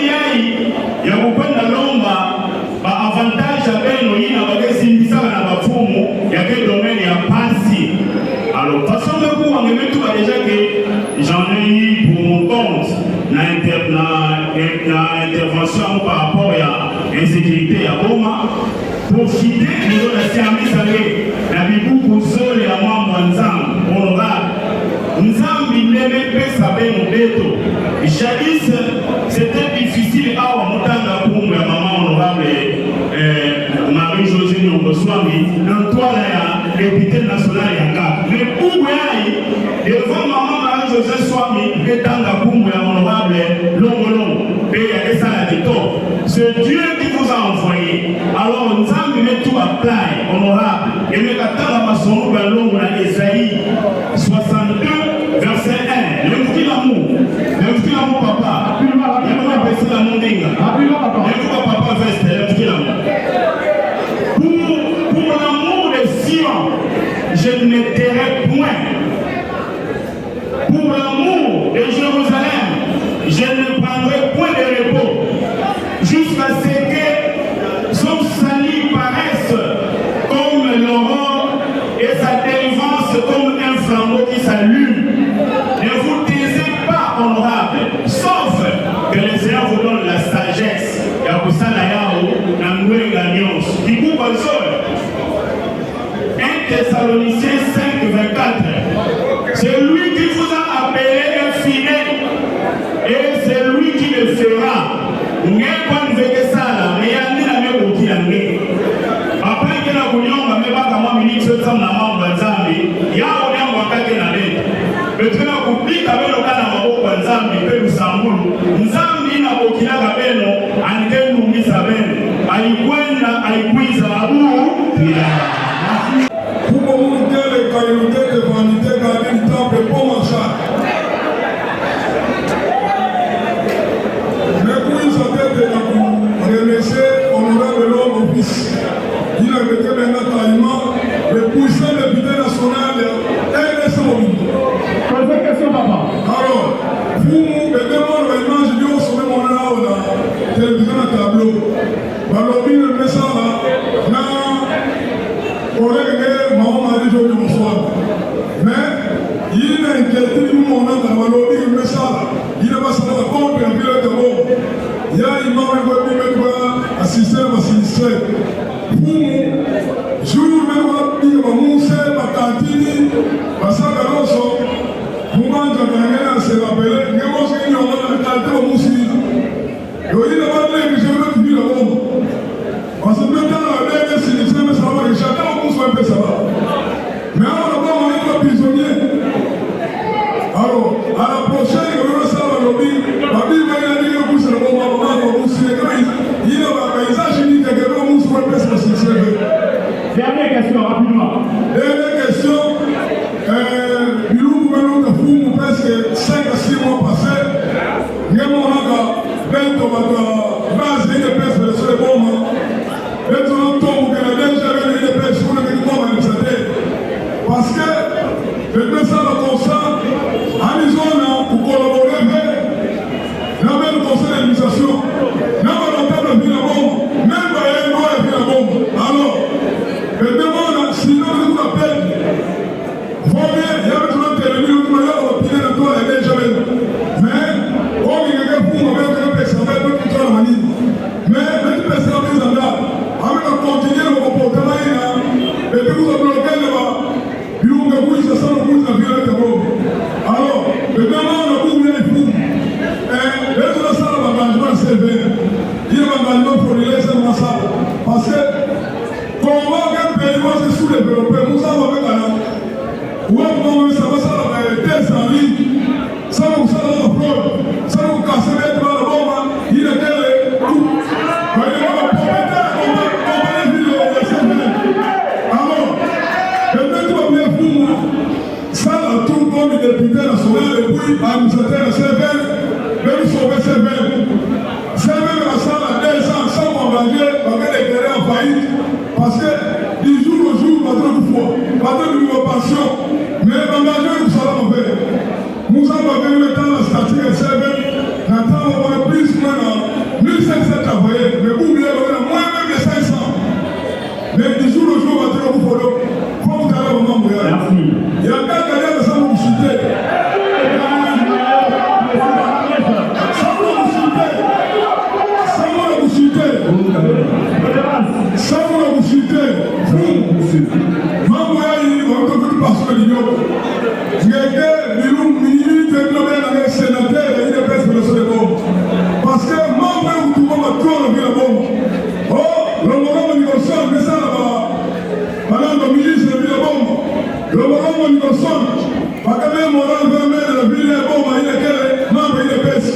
il y a beaucoup de l'omba, avantage à Beno, il y a des images dans la Bafumo, il y a des domaines, il y a pas si. Alors, de toute façon, on me met tout déjà que j'en ai eu pour mon compte l'intervention par rapport à l'insécurité à Boma. Pour citer, nous avons servi la Bible pour Zol et à moi, Nzam, honorable. Nzam, il n'est même pas sabé mon béto. Jadis, c'était difficile à Motanga pour ma maman honorable Marie-Josée Nyongoswami, dans toi, la députée nationale Yanga. Mais pour moi, devant maman Marie-Josée Swami, Betanga pour moi, honorable Longolong, et il y a des salades de top. C'est Dieu qui vous a envoyé. Alors, nous avons mis tout à plat, honorable. Et nous avons mis dans Esaïe 62, verset 1. Le petit l'amour, papa. Le petit l'amour, dingue. Le papa, veste, le petit l'amour. Pour l'amour de Sion, je ne tairai point. Pour l'amour de Jérusalem, je ne prendrai point de repos. Jusqu'à ce que son salut paraisse comme l'aurore et sa délivrance comme un flambeau qui s'allume. Ne vous taisez pas, honorable, sauf que le Seigneur vous donne la sagesse. Et à ça, la nouvelle gagnance. Du coup, 1 Thessaloniciens 5, 24. C'est lui qui vous a appelé un fidèle et c'est lui qui le fera. Pour monter les qualités de vanité garder du temple pour marcher. Remercier honorable l'homme au fils. Il a été maintenant le puissant député national et Posez question, papa. Alors, vous me demandez maintenant, je dis au sommet mon nom dans la télévision à tableau. Alors, il me met ça là. Non, collègue, maman m'a dit aujourd'hui bonsoir. Mais, il a inquiété mon nom dans la lobby, il me met ça là. Il n'a pas ça la pompe et un pilote de bon. Il y a une maman qui va assister à ma sinistre. Pour jour même, il va mousser, ma cantine, ma sac à l'osso. Pour moi, je vais se rappeler, je vais vous dire que la qualité va mousser. Il n'a pas de que je vais te dire le monde. Parce que maintenant, la dernière sinistre, mais ça va, chacun va mousser un peu ça va. Mais alors, on est prisonnier. Alors, à la prochaine, on va savoir le lobby. La Bible va dire que vous êtes bon, il y a un paysage unique qui est vraiment sur le PS sincère. Dernière question, rapidement. Dernière question. Bilou Gouvernement de Fou, presque 5 à 6 mois passés. Nous avons bête de base de PS de ce moment. Maintenant, on Canada, j'avais des PS pour le territoire administratif. Parce que le message de constat, à l'isole, pour collaborer avec la même conseil d'administration. Alors, je demande si nous nous appelons. Vaut bien, il y a besoin de terminer le meilleur opinion de toi et des jeunes. Mais, on y a quelqu'un pour me mettre un peu, ça va être tout le temps. Mais, même personne ça sent le goût de la vie de l'eau. Alors, le gamin, on a beaucoup de fou. Et là, on a ça, on va manger sévère. Il y a un manger pour les laisser dans ça. Parce que, comment un pays va se sous-développer, nous avons avec un. Ouais, non, ça va, ça va, des amis. Ça va, ça va, ça va, casser les bras de bombe. Il est quel coup. Ça, tout le monde est député national et puis administrateur de CVL, même sauver CVL. CVL la salle à 2 ans sans m'engager, les terrains en faillite, parce que du jour au jour, pas de fois, pas de passion, mais m'engager, nous sommes mauvais. Nous avons venu le temps de la statique de CVL, maintenant on a plus ou moins 1500 travailleurs, mais vous voulez moins même les 500. Mais du jour au jour, on va dire au boulot. Faut que vous allez au moment où il y a quelqu'un qui a besoin de vous chuter. Parce que membre vous tout le monde a trop envie la bombe. Oh, le moment où nous sommes, mais ça là-bas. Madame la ministre de la bombe. Le moment où nous sommes, parce que même on va mettre la ville de bombe, il est quel membre il est baisse.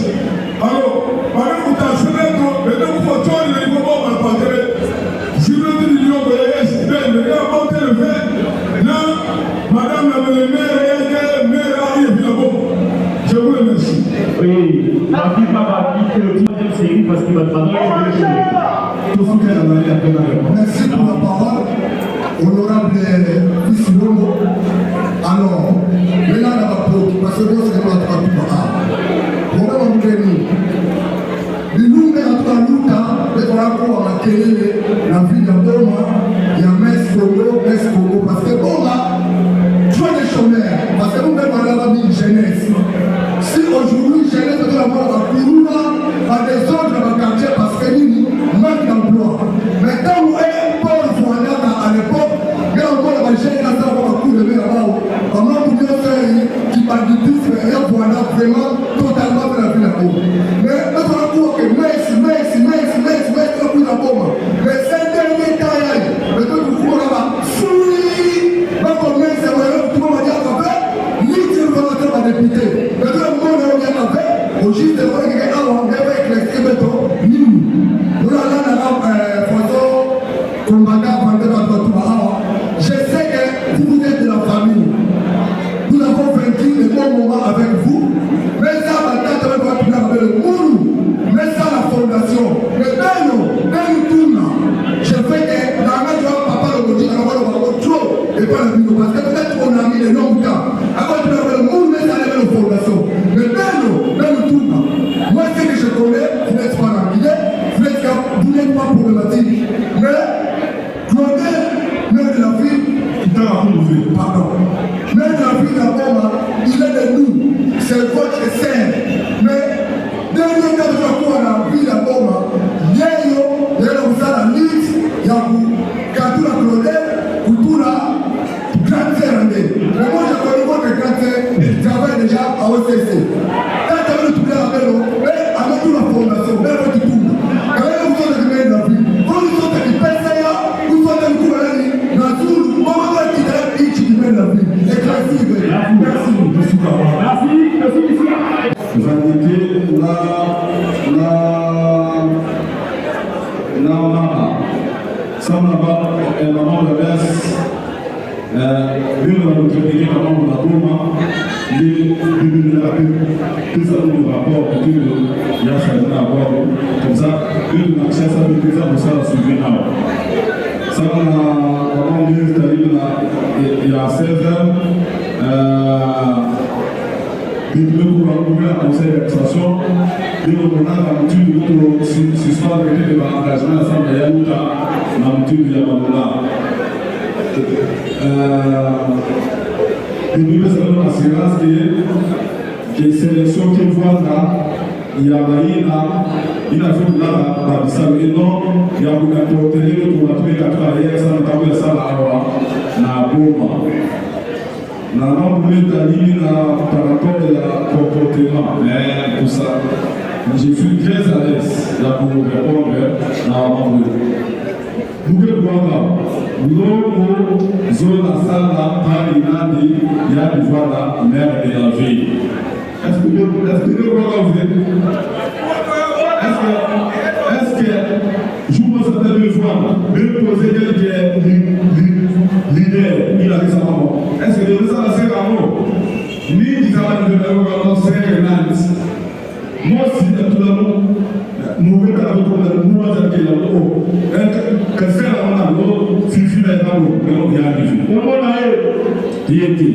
Alors, madame vous t'as serré, mais donc vous faut toi il est bombe à la patrie. Si vous avez dit non, mais mais là portez le verre. Là, madame la maire est maire arrive la bombe. Je vous remercie. Oui, ma fille va quitter le deuxième série parce qu'il va travailler avec le Merci pour la parole, honorable fils Longo. Alors, maintenant, on va parce que vous savez pas tout le monde. On va venir. Nous, on a tout le temps, on va accueillir la ville de Boma, il y a Metz Congo, parce que Boma, tu as des chômeurs, parce que nous, on a la vie jeunesse. Si aujourd'hui, jeunesse, on va avoir la Kourouna, à des autres dans le quartier, parce que nous, manque d'emploi. Mais quand vous êtes Paul Fouanaka à l'époque, il y a encore la génération qui va couler là-bas. Comment vous pouvez faire qui banditisme et un Fouanaka vraiment totalement de la ville à Boma. Mais nous avons que merci, la bombe. Mais c'est dernier taille, mais tout le monde là-bas, souris, va commencer à voir tout le monde va dire qu'en fait, l'idée de la député. Mais tout le monde va dire qu'en fait, au juste de voir qu'il y a un avec les squelettes, nous allons photo, combattant, je sais que vous êtes de la famille. Nous avons vécu des bons moments avec vous. Mais ça, maintenant, on va tout avec le monde. Mais ça, la fondation. Mais ben nous, je fais que la main de papa le dit, on va trop. Et pas le but. Parce que peut-être qu'on a mis les longs temps. Avant de faire le monde, mais ça, la fondation. Mais ben nous, moi, ce que je connais, vous n'êtes pas rempli, vous n'êtes pas problématique. Mais, Claudel, même de la ville, pardon. Même de la ville d'abord, il est de nous. C'est votre scène. Mais, dernier cas de la cour à la ville d'abord, il y a la liste, il y a Katou la Claudel, Koutou la grande sœur. Mais moi, je connais votre grande sœur, il travaille déjà à OCC. Quand tu as le tout là avec nous, avec toute la fondation, même votre tout. Quand vous êtes de la ville, vous êtes qui pèsent là, vous êtes de coup à l'année, dans tout le moment qui est ici qui mène la ville. Et merci, merci. Nous avons été ça on a maman de Bess, l'une de notre équipe, maman de la Boma, les plus à nous rapport, il y a ça à voir, comme ça, une de l'accès à nous pour ça la suivre. Ça on a maman de il y a 16 heures. Nous avons la conseil d'administration, nous avons l'habitude de suspendre l'engagement de l'Assemblée de l'habitude de Yamanoula. Nous avons l'assurance que les sélections qui voient là, il y a il a fait de la Bissau et non, il y a beaucoup de télé, pour la trouver 4 ans, ça n'a pas eu ça là, à Boma. Normalement, par rapport au comportement, mais tout ça, je suis très à l'aise là pour répondre à Mambo. Nous devons voir l'eau, zone à Sala, Paris, il y a des voies la mer de la ville. Est-ce que vous êtes? Est-ce que je vous pose une fois, de poser quelques l'idée, il a dit ça avant. Est-ce que de ça, c'est un mot? Ni qui ça va nous faire c'est Nantes. Moi aussi, tout le monde, nous voulons faire le nous avons dit là-haut. Que c'est là, on a suffit là-haut, mais on y arrive. On a été.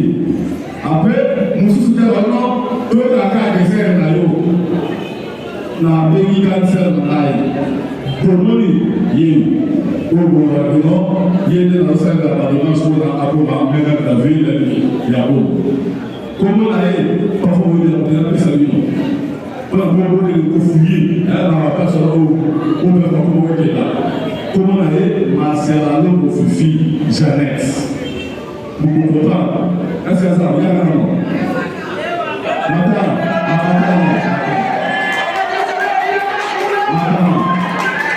Après, nous sommes là-haut, tout la carte de faire là-haut. Na béni cancer là. Domoni, yé. Au gouvernement, il y a des enseignes d'appartement sur la Akoma, même la ville, il y a beau. Comment on a parfois on a appelé ça lui. On a beau le fouiller, elle n'a pas sur l'eau, on ne peut pas comment on est là. Comment on a Marcel Allo pour Fufi, Jeannette. Vous ne comprenez pas? Est-ce que ça va bien maintenant? Madame,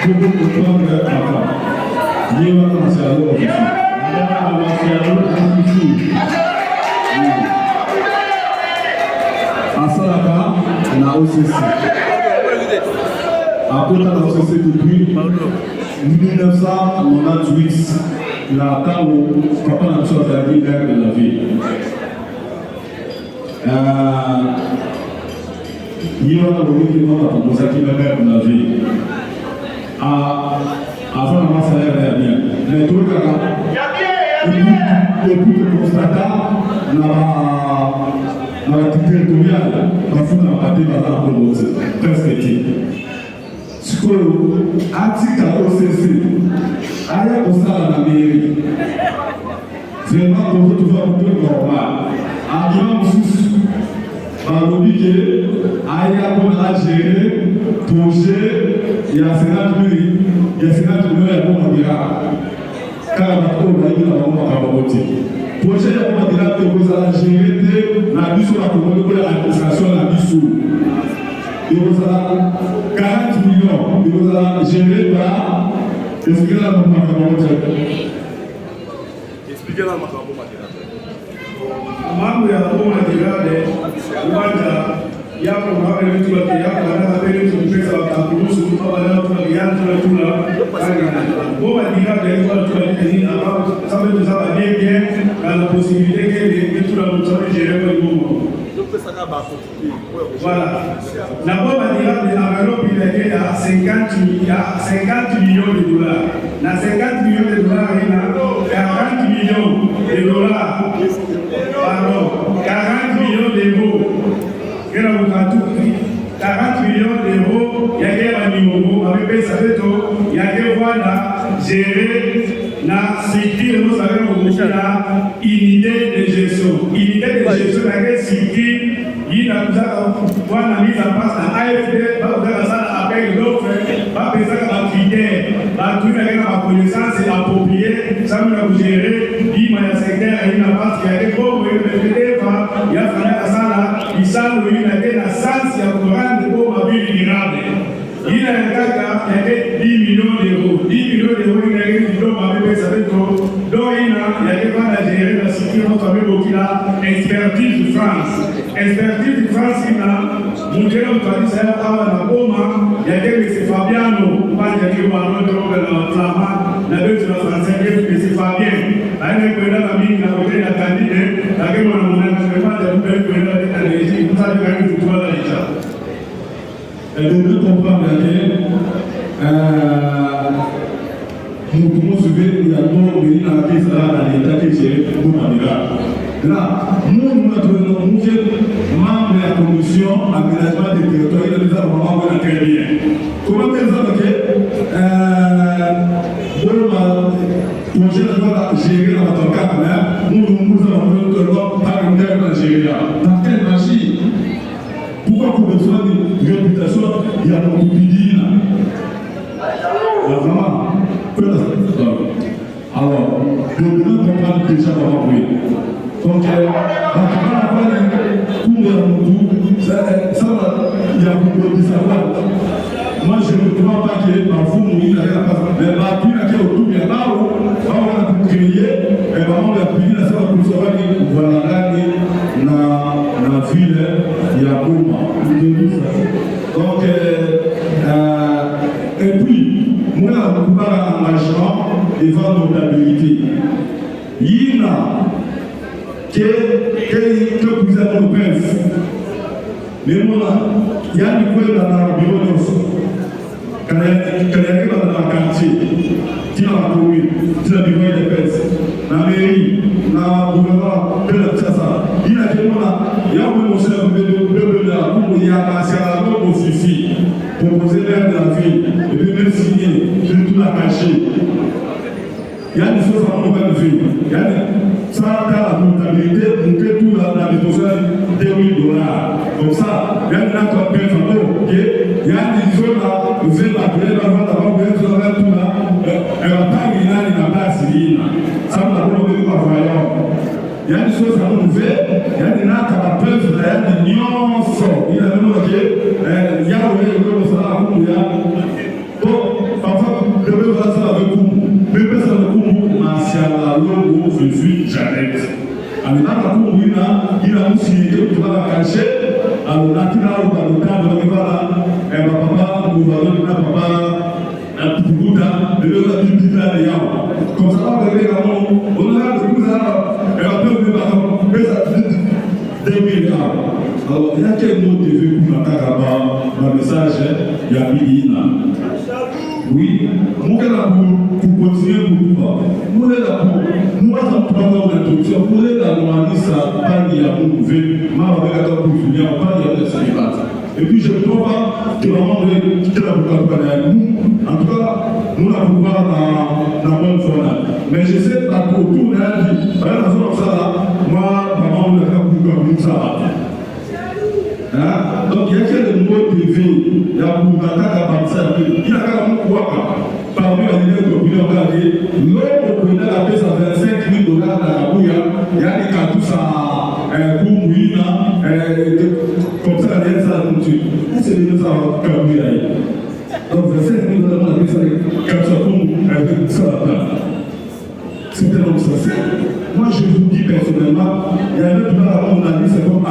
vous comprenez madame. Il va commencer à l'eau. À Salaka, on a OCC. Après, on a OCC depuis 1998, la temps où papa n'a pas la vie de la vie. Il y a un moment qui m'a proposé qu'il me mette de la vie. Avant la masse à l'air bien. Mais tout le cas, depuis que le constatat, dans la territoriale, dans le fond, on a battu presque qui. Ce que l'article OCC, ailleurs au sein de la mairie, vraiment, on retrouve un peu normal. Argument sous par l'obligé, ailleurs pour la gérer, projet, il y a 50 minutes. Il y a 50 millions de gens car on a trop de gens qui ont projet de vous allez gérer la mission de la communauté de l'administration de la mission. Et vous allez 40 millions, et vous allez gérer par expliquer la communauté. Expliquez la communauté. Mambo ya communauté, yako mama wetu wa yako na mbele tumpesa wakakuruhusu kwa leo tunaanza tuna bomba direct kwa tunaanza hapa sababu tunataka bien na la possibilité que tout la moto gérer le bomba voilà la bomba direct à Europe il est à 50 millions de dollars na 50 millions de dollars il a 40 millions de dollars pardon 40 millions d'euros. Il y a 40 millions d'euros, il y a des animaux, avec des savetos, il y a des voies à gérer, la sécurité, nous savons aussi la unité de gestion. Unité de gestion, la sécurité, il y a la mise en place de l'AFD, va avec l'offre, va faire un critère, va tout avec la connaissance et appropriée, ça nous a géré, il y a un secteur, il y a une part, il y a des pauvres, il y a la sala, il s'en il y a la sens, il y a un programme de pauvres durable. Il y a un cas qui a 10 millions d'euros. 10 millions d'euros, il y a des millions d'euros. Donc, il y a des gens à gérer la sécurité, on savait beaucoup là, expertise de France. Expertise de France, il y a Moudjelo, ça y a la Boma, il y a des Fabiano, pas de dire, on a Flamand, la deuxième de la française, c'est Fabien. Avec la mine, la côté de la candidate, la gueule, on a pas de nouvelles que la Régie, vous savez quand même, vous voyez déjà. Et de nous comprendre nous pouvons soulever il y a d'autres pays dans la crise dans l'état qui est géré pour Mandela. Là, nous notre membre de la commission aménagement des territoires, il a déjà vraiment très bien. Comment faire ça que projet de loi gérer dans votre cadre, nous avons notre par une terre dans Géria. Dans quelle machine? Pourquoi pour besoin de réputation, il y a beaucoup de bidis là? Vraiment, alors, nous devons comprendre déjà comment oui. Donc, il y a beaucoup de savoir. Moi, je ne crois pas que parfois, mais ma vie qui est autour de là, on a pu créer, et vraiment, on a pu dire, ça va pour savoir que voilà, dans la ville, il y a beaucoup. Donc, et puis, moi, on parle d'engagement devant notabilité. Il y a que vous avez au PEF. Mais moi, il y a une fois dans le bureau de quand il arrive dans le quartier, qui dans la commune, qui dans le bureau de PEF, dans la mairie, dans le gouvernement, il y a des gens, il y a un monsieur il y a un ancien officier, proposer l'air de la ville, et puis même signer, de tout la cacher. Il y a des choses à faire. Il y a ça, la comptabilité, pour que tout la dépense de $2,000. Comme ça, il y a une autre personne, ok? Il y a des zones là, vous êtes là, vous êtes là, vous êtes là, tout là, elle va pas venir dans la place, ça va pas vous voyons. Il y a des choses à nous faire, il y a des nattes à la place, il y a des nuances, il y a des noms, ok? Il y a des choses à nous faire. Donc, parfois, je vais voir ça avec vous. Mais personne ne peut pas longo Jésus Janet. Alors là, il a aussi tu vas la cacher. Alors là, tu vas au cadre de voilà. Et papa, nous allons papa, un petit bout de la Bible de comme ça, on va regarder on a le coup et on peut me faire des milliards. Alors, il y a quel mot de vue pour la message, il y a Bidina. Oui, nous sommes là pour continuer pour tout. Nous sommes là pour nous apprendre l'introduction. Nous sommes là pour nous ça, pas de la nouvelle, mais avec la confusion, pas de la célibat. Et puis je ne crois pas que maman ait quitté la boucle avec nous. En tout cas, nous la pouvoir dans la bonne forme. Mais je sais pas pour tout la vie. Par exemple, ça là, moi, maman, on a fait comme ça. Donc il y a quel mot de vie, il y a pour il y a un quoi parmi les leaders de l'opinion regardez, l'homme au président a payé $25,000 dans la bouille, il y a des cartouches à Koumouina, comme ça, il y a ça à Moutu. C'est le ça à Kabouya. Donc $25,000 on a payé ça avec cartouches à ça là. C'est un homme sincère. Moi, je vous dis personnellement, il y a un autre part à mon avis, c'est comme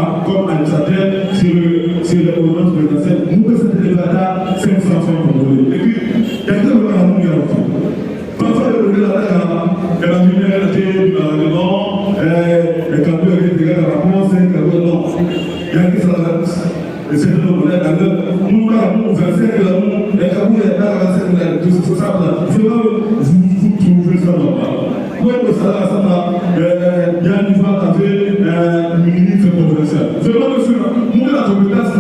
administrateur sur le ordonnance présidentielle. Nous faisons des débats 500 francs congolais. Et puis, il y a deux gens à nous dire aussi. Parfois, le gouvernement, elle a mis la tête du gouvernement, et quand on a été dans la réponse, non. Il y a qui ça la et c'est le nom de la nous avons 25 et quand vous êtes dans la 25 tout ça, c'est là vous trouvez ça normal. Oui, ça va, il y a une fois avec le ministre provincial. C'est pas le seul. Nous, la compétence,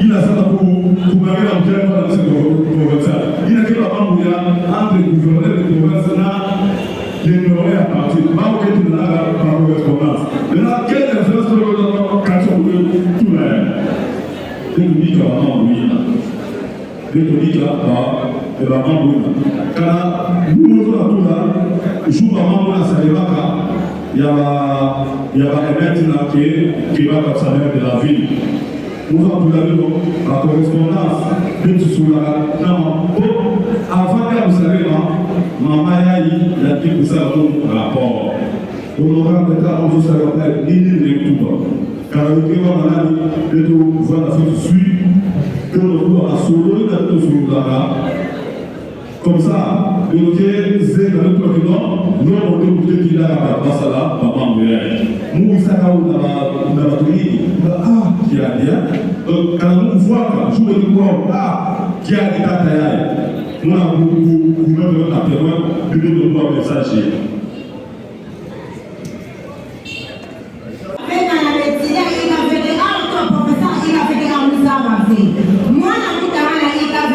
il a ça pour marier en plein dans le ministre provincial. Il a que la banque entre le gouverneur et le provincial, les nommés à partir. Pas que tu n'as pas correspondance. Maintenant, quelle influence pour le canton de tout là? Dès que tu dis que la banque, oui. Dès que tu dis que la banque, oui. Quand nous, tout là, jour avant la Salivaka, il y a un maître qui va comme ça de la ville. Nous avons la correspondance de tout cela. Non, avant que vous savez, maman il a dit que ça un rapport. On aura le cas où vous savez, ni tout. Car le gouvernement a dit de tout voir la chose suit, que nous avons assuré de tout cela. Comme ça, le quai, c'est dans le président, nous avons dit qu'il a la place là, papa Mouret. Nous, ça a eu la batterie, qui a dit, quand nous voyons, je vous dis quoi, qui a dit ta taille, nous avons nous la témoin, de nous voir le message. Moi,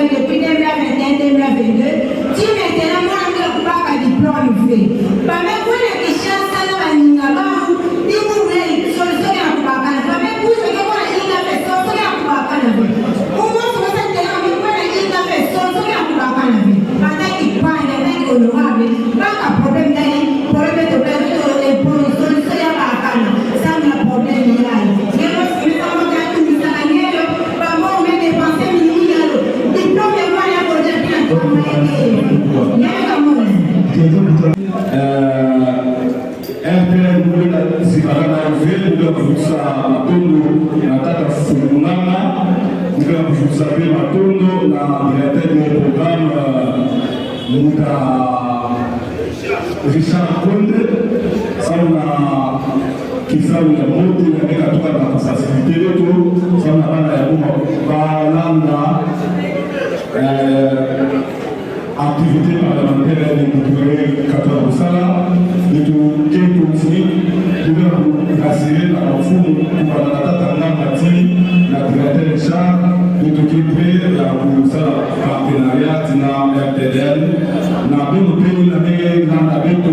depuis 2021, 2022, tu maintenant, moi, je ne peux pas diplôme fait. Pas même pour les questions, ça n'a pas de niveau. Si vous voulez, solution à la pas même pour ce que moi, il a fait, solution à la pas au moins, sur cette terrain, il a fait, solution à la pas pendant qu'il parle, il est honorable, pas de problème d'aller. kusa matondo na tata Fulunanga, kuka kusape matondo na directeur du programme Muda Richard Konde, sana kisabu ya moto na kutoka na facilité letu, sana bana ya kuma balanda activité parlementaire de culturelle 14 sala de tout aussi de rassurer la mfumo kwa nataka ngamba tini na directeur Richard de tout la sala partenariat na RTL na bino pays na beto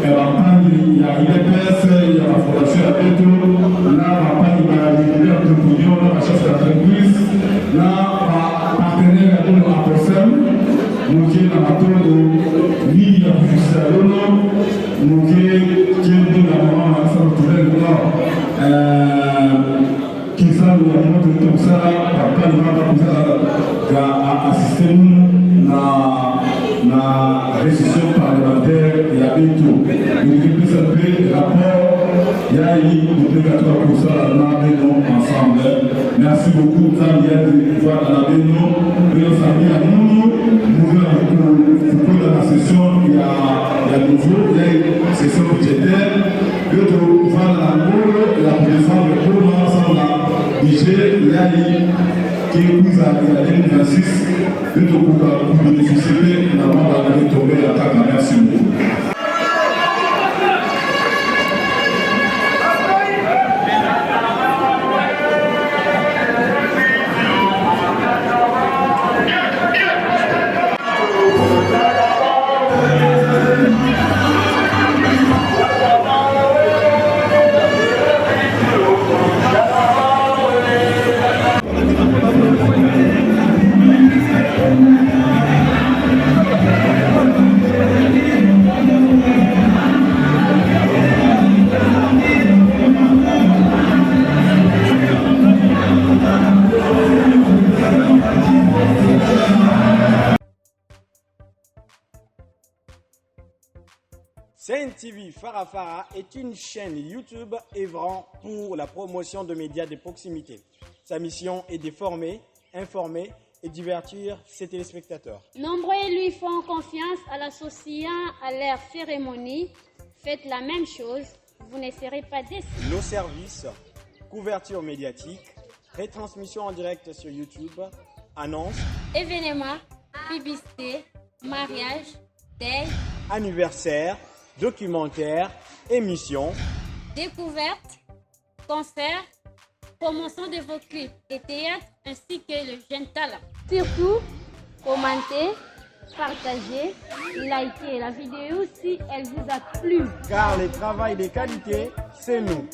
campagne ya IDPS ya fondation ya beto na campagne ya leader de l'union na chef d'entreprise na partenaire ya bino Aposem muke na matondo mili ya kufisa lono muke kendo na mama na sababu tulendo kisabu ya moto kusala papa ni mama kusala ga assistant na récession parlementaire ya beto ni kipisa pe rapport ya yi obligatoire pour ça na beno ensemble. Merci beaucoup Zambia de voir la beno de famille à nous dans la session il y a nouveau il y a une session budgétaire de voir la boule la présidence de Poma sans la DJ il y a qui est prise à 2026 de pour bénéficier d'abord la retombée à Taka. Merci beaucoup. Sen TV Farafara est une chaîne YouTube œuvrant pour la promotion de médias de proximité. Sa mission est de former, informer et divertir ses téléspectateurs. Nombreux lui font confiance à l'associant à leur cérémonie. Faites la même chose, vous ne serez pas déçus. Nos services, couverture médiatique, retransmission en direct sur YouTube, annonces, événements, publicité, mariage, deuil, anniversaire, documentaires, émissions, découvertes, concerts, promotion de vos clips et théâtres ainsi que le jeune talent. Surtout, commentez, partagez, likez la vidéo si elle vous a plu. Car le travail de qualité, c'est nous.